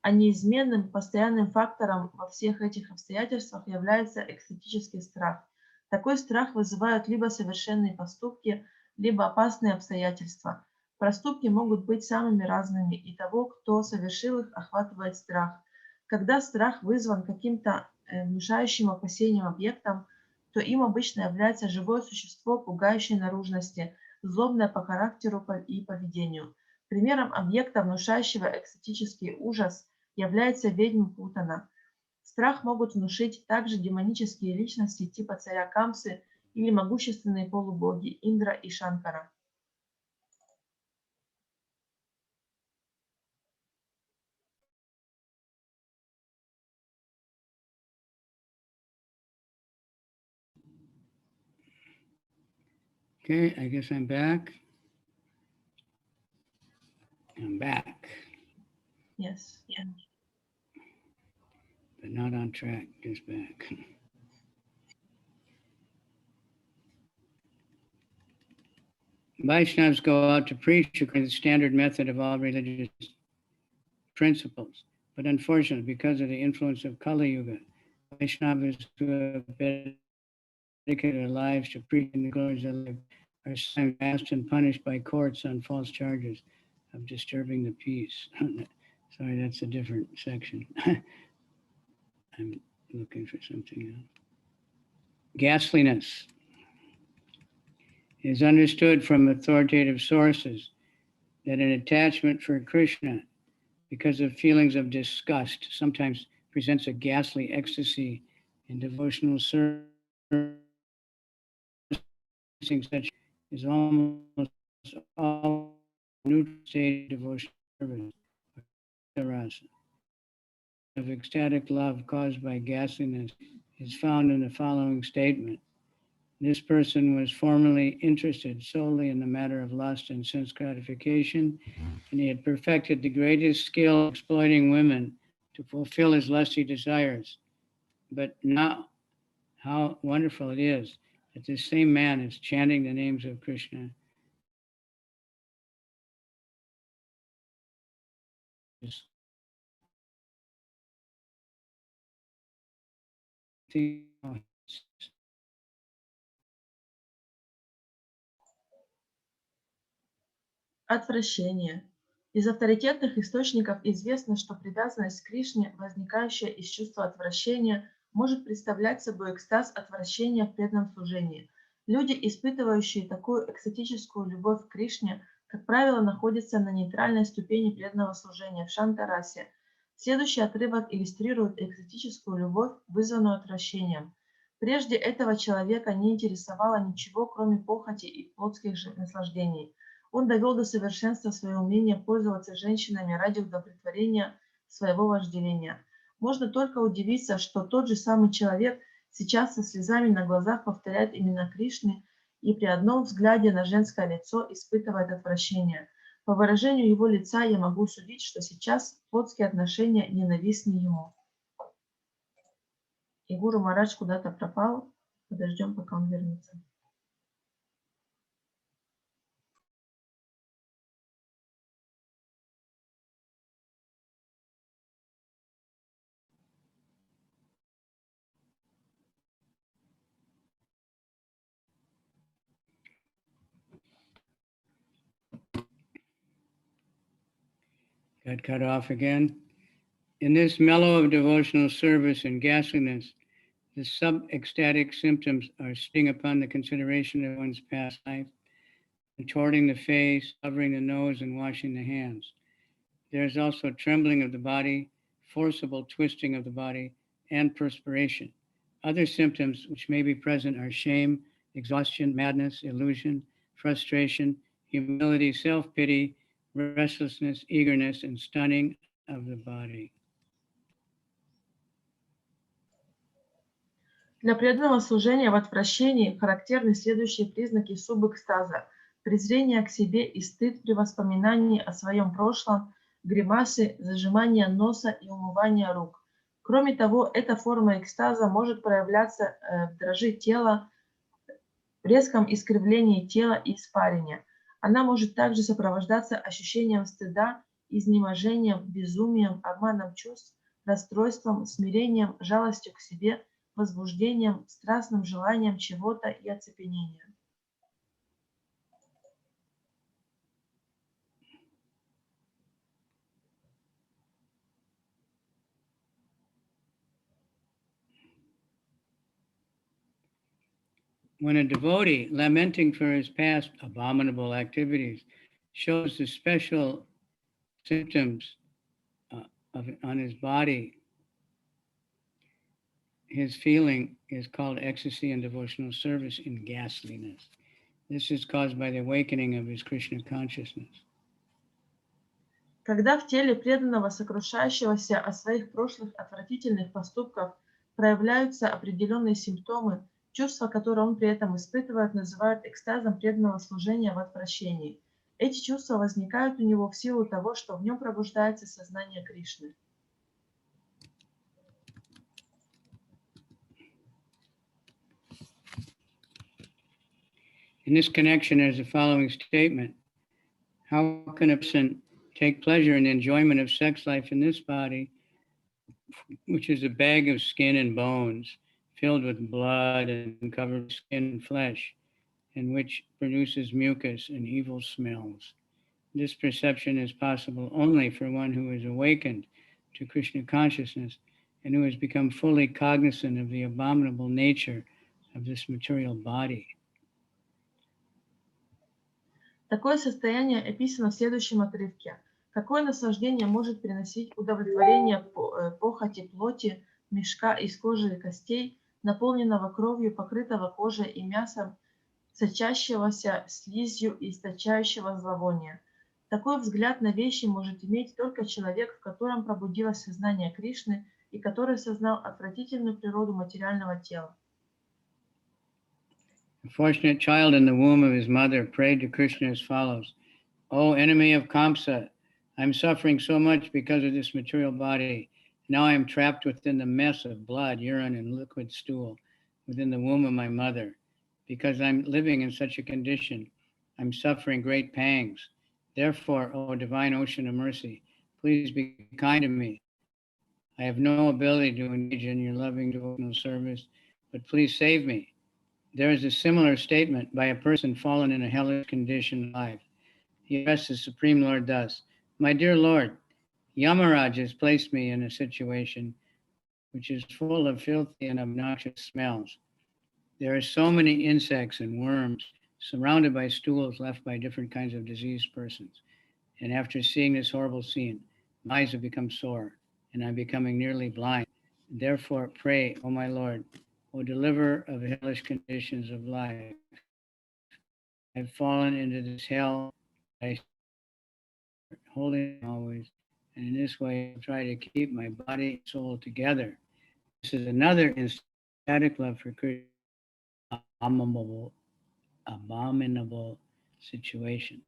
Speaker 2: А неизменным постоянным фактором во всех этих обстоятельствах является экстатический страх. Такой страх вызывают либо совершенные поступки, либо опасные обстоятельства. Проступки могут быть самыми разными, и того, кто совершил их, охватывает страх. Когда страх вызван каким-то внушающим опасением объектом, то им обычно является живое существо пугающей наружности, злобное по характеру и поведению. Примером объекта, внушающего экстатический ужас, является ведьма Путана. Страх могут внушить также демонические личности типа царя Камсы или могущественные полубоги Индра и Шанкара.
Speaker 1: Okay, I guess I'm back. I'm back,
Speaker 2: Yes.
Speaker 1: but not on track, just back. Vaishnavas go out to preach according to the standard method of all religious principles. But unfortunately, because of the influence of Kali Yuga, Vaishnavas who have dedicated their lives to preaching the glories of life are sometimes asked and punished by courts on false charges of disturbing the peace. Sorry, that's a different section. I'm looking for something else. Ghastliness is understood from authoritative sources that an attachment for Krishna, because of feelings of disgust, sometimes presents a ghastly ecstasy in devotional service, such is almost all neutral state devotional service. Rasa of ecstatic love caused by ghastliness is found in the following statement. This person was formerly interested solely in the matter of lust and sense gratification, and he had perfected the greatest skill exploiting women to fulfill his lusty desires. But now, how wonderful it is that this same man is chanting the names of Krishna.
Speaker 2: Отвращение. Из авторитетных источников известно, что привязанность к Кришне, возникающая из чувства отвращения, может представлять собой экстаз отвращения в преданном служении. Люди, испытывающие такую экстатическую любовь к Кришне, как правило, находятся на нейтральной ступени преданного служения в шанта-расе. Следующий отрывок иллюстрирует экстатическую любовь, вызванную отвращением. Прежде этого человека не интересовало ничего, кроме похоти и плотских наслаждений. Он довел до совершенства свое умение пользоваться женщинами ради удовлетворения своего вожделения. Можно только удивиться, что тот же самый человек сейчас со слезами на глазах повторяет имена Кришны и при одном взгляде на женское лицо испытывает отвращение. По выражению его лица я могу судить, что сейчас плотские отношения ненавистны ему. И Гуру Марадж куда-то пропал. Подождем, пока он вернется.
Speaker 1: Got cut off again. In this mellow of devotional service and ghastliness, the sub-ecstatic symptoms are sitting upon the consideration of one's past life, contorting the face, covering the nose, and washing the hands. There is also trembling of the body, forcible twisting of the body, and perspiration. Other symptoms which may be present are shame, exhaustion, madness, illusion, frustration, humility, self-pity, restlessness, eagerness, and stunning of the body.
Speaker 2: Для преданного служения в отвращении характерны следующие признаки субэкстаза: презрение к себе и стыд при воспоминании о своем прошлом, гримасы, зажимание носа и умывание рук. Кроме того, эта форма экстаза может проявляться в дрожи тела, в резком искривлении тела и испарине. Она может также сопровождаться ощущением стыда, изнеможением, безумием, обманом чувств, расстройством, смирением, жалостью к себе, возбуждением, страстным желанием чего-то и оцепенением.
Speaker 1: When a devotee, lamenting for his past abominable activities, shows the special symptoms on his body, his feeling is called ecstasy and devotional service in ghastliness. This is caused by the awakening of his Krishna consciousness.
Speaker 2: Когда в теле преданного, сокрушающегося о своих прошлых отвратительных поступках, проявляются определенные симптомы, Чувства, которые он при этом испытывает, называют экстазом преданного служения в отвращении. Эти чувства возникают у него в силу того, что в нем пробуждается сознание Кришны.
Speaker 1: In this connection, there's the following statement. How can a person take pleasure in the enjoyment of sex life in this body, which is a bag of skin and bones, filled with blood and covered with skin and flesh, and which produces mucus and evil smells? This perception is possible only for one who is awakened to Krishna consciousness and who has become fully cognizant of the abominable nature of this material body.
Speaker 2: Такое состояние описано в следующем отрывке. Какое наслаждение может приносить удовлетворение похоти плоти, мешка из кожи и костей, наполненного кровью, покрытого кожей и мясом, сочащегося слизью и источающего зловония? Такой взгляд на вещи может иметь только человек, в котором пробудилось сознание Кришны и который сознал отвратительную природу материального тела.
Speaker 1: The fortunate child in the womb of his mother prayed to Krishna as follows. O enemy of Kamsa, I'm suffering so much because of this material body. Now I am trapped within the mess of blood, urine, and liquid stool within the womb of my mother. Because I'm living in such a condition, I'm suffering great pangs. Therefore, O divine ocean of mercy, please be kind to me. I have no ability to engage in your loving devotional service, but please save me. There is a similar statement by a person fallen in a hellish condition of life. He addressed the Supreme Lord thus, My dear Lord, Yamaraj has placed me in a situation which is full of filthy and obnoxious smells. There are so many insects and worms surrounded by stools left by different kinds of diseased persons. And after seeing this horrible scene, my eyes have become sore and I'm becoming nearly blind. Therefore, pray, O my Lord, O deliverer of hellish conditions of life, I've fallen into this hell, I holding always, and in this way I try to keep my body and soul together. This is another ecstatic love for Krishna, abominable situation.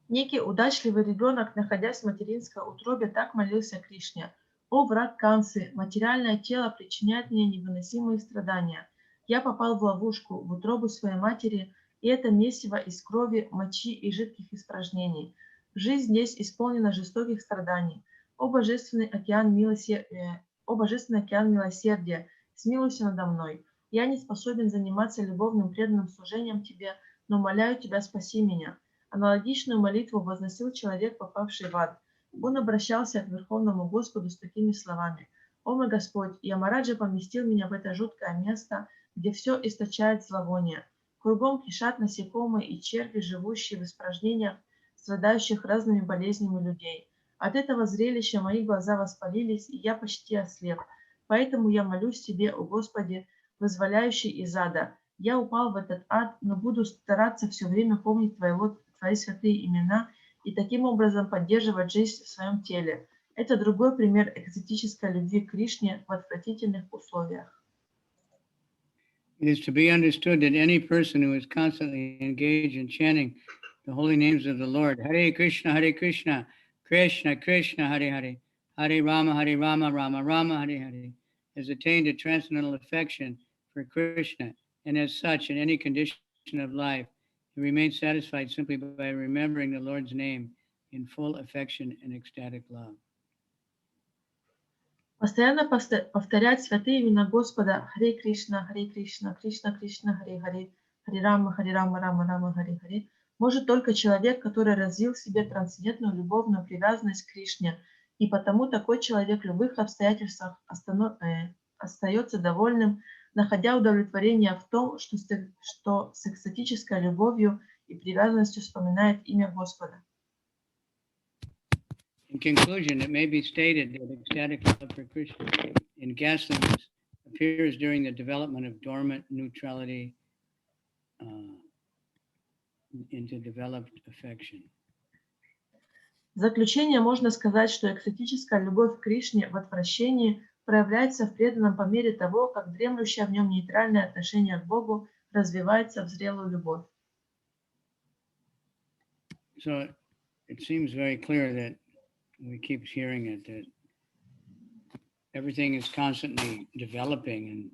Speaker 2: Некий удачливый ребенок, находясь в материнской утробе, так молился Кришне. «О, враг Камсы, материальное тело причиняет мне невыносимые страдания. Я попал в ловушку, в утробу своей матери, и это месиво из крови, мочи и жидких испражнений. Жизнь здесь исполнена жестоких страданий. О, божественный океан милосердия, смилуйся надо мной. Я не способен заниматься любовным преданным служением Тебе, но умоляю Тебя, спаси меня». Аналогичную молитву возносил человек, попавший в ад. Он обращался к Верховному Господу с такими словами. «О мой Господь, Ямараджа поместил меня в это жуткое место, где все источает зловоние. Кругом кишат насекомые и черви, живущие в испражнениях, страдающих разными болезнями людей. От этого зрелища мои глаза воспалились, и я почти ослеп. Поэтому я молюсь Тебе, о Господи, вызволяющий из ада. Я упал в этот ад, но буду стараться все время помнить Твои святые имена и таким образом поддерживать жизнь в своем теле. Это другой пример экзотической любви к Кришне в отвратительных условиях.
Speaker 1: It is to be understood that any person who is constantly engaged in chanting the holy names of the Lord, Hare Krishna, Krishna Krishna, Hare Hare, Hare Rama, Rama Rama, Hare Hare, has attained a transcendental affection for Krishna, and as such, in any condition of life, he remains satisfied simply by remembering the Lord's name in full affection and ecstatic love.
Speaker 2: Постоянно повторять святые имена Господа Харе Кришна, Кришна Кришна, Харе Харе, Харе Рама, Рама Рама, Харе Харе, может только человек, который развил в себе трансцендентную любовную привязанность к Кришне, и потому такой человек в любых обстоятельствах остается довольным, находя удовлетворение в том, что с экстатической любовью и привязанностью вспоминает имя Господа.
Speaker 1: In conclusion, it may be stated that ecstatic love for Krishna in ghastliness appears during the development of dormant neutrality into developed affection. В заключение можно сказать, что экстатическая любовь к Кришне в отвращении
Speaker 2: проявляется в преданном по мере того, как дремлющее в нем нейтральное отношение к Богу развивается в зрелую любовь.
Speaker 1: So it seems very clear that we keep hearing it, that everything is constantly developing, and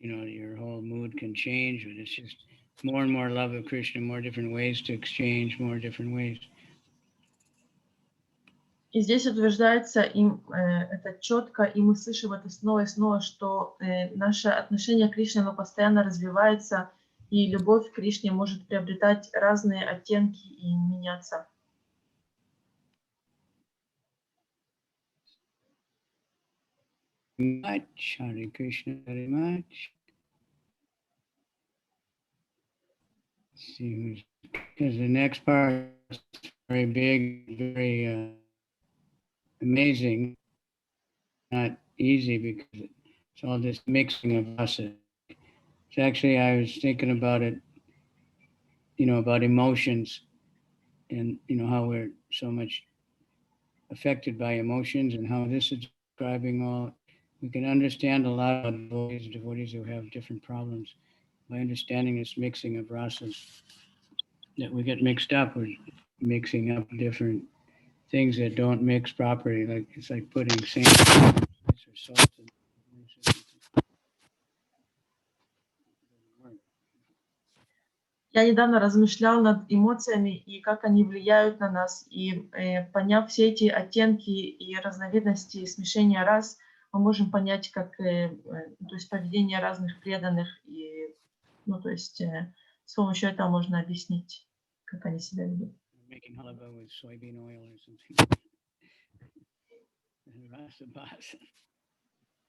Speaker 1: your whole mood can change, but it's just more and more love of Krishna, more different ways to exchange, more different ways.
Speaker 2: И здесь утверждается им это четко, и мы слышим это снова и снова, что наше отношение к Кришне, оно постоянно развивается, и любовь к Кришне может приобретать разные оттенки и меняться.
Speaker 1: Much, Hare Krishna, very much. Let's see who's, because the next part is very big, very amazing, not easy because it's all this mixing of rasa. So actually, I was thinking about it, about emotions, and how we're so much affected by emotions, and how this is describing all. We can understand a lot of devotees who have different problems by understanding this mixing of rasas. That we get mixed up with mixing up different things that don't mix properly. Like it's like putting sand or salt in.
Speaker 2: Я недавно размышлял над эмоциями и как они влияют на нас. И поняв все эти оттенки и разновидности смешения рас, мы можем понять, как то есть поведение разных преданных. И, с помощью этого можно объяснить, как они себя ведут.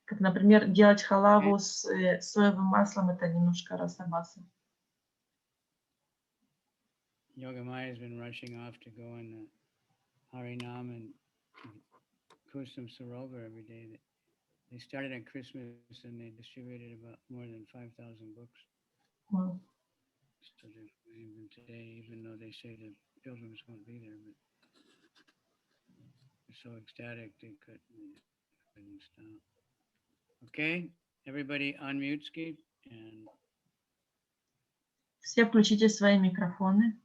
Speaker 2: Как, например, делать халаву с соевым маслом, это немножко расабаса.
Speaker 1: Yogamaya has been rushing off to go on the Harinam and Kusum Sarovar every day. They started at Christmas and they distributed about more than 5,000 books.
Speaker 2: Wow.
Speaker 1: So even today, even though they say the pilgrims won't be there, but they're so ecstatic they couldn't stop. Okay, everybody unmute, Ski, and
Speaker 2: все включите свои микрофоны.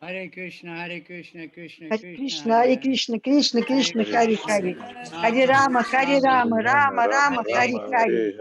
Speaker 1: Hare Krishna, Hare Krishna, Krishna
Speaker 3: Hare
Speaker 1: Krishna,
Speaker 3: Krishna, Hare Krishna, Krishna Krishna, Hare Hare. Hare Rama, Rama Rama, Hare Hare.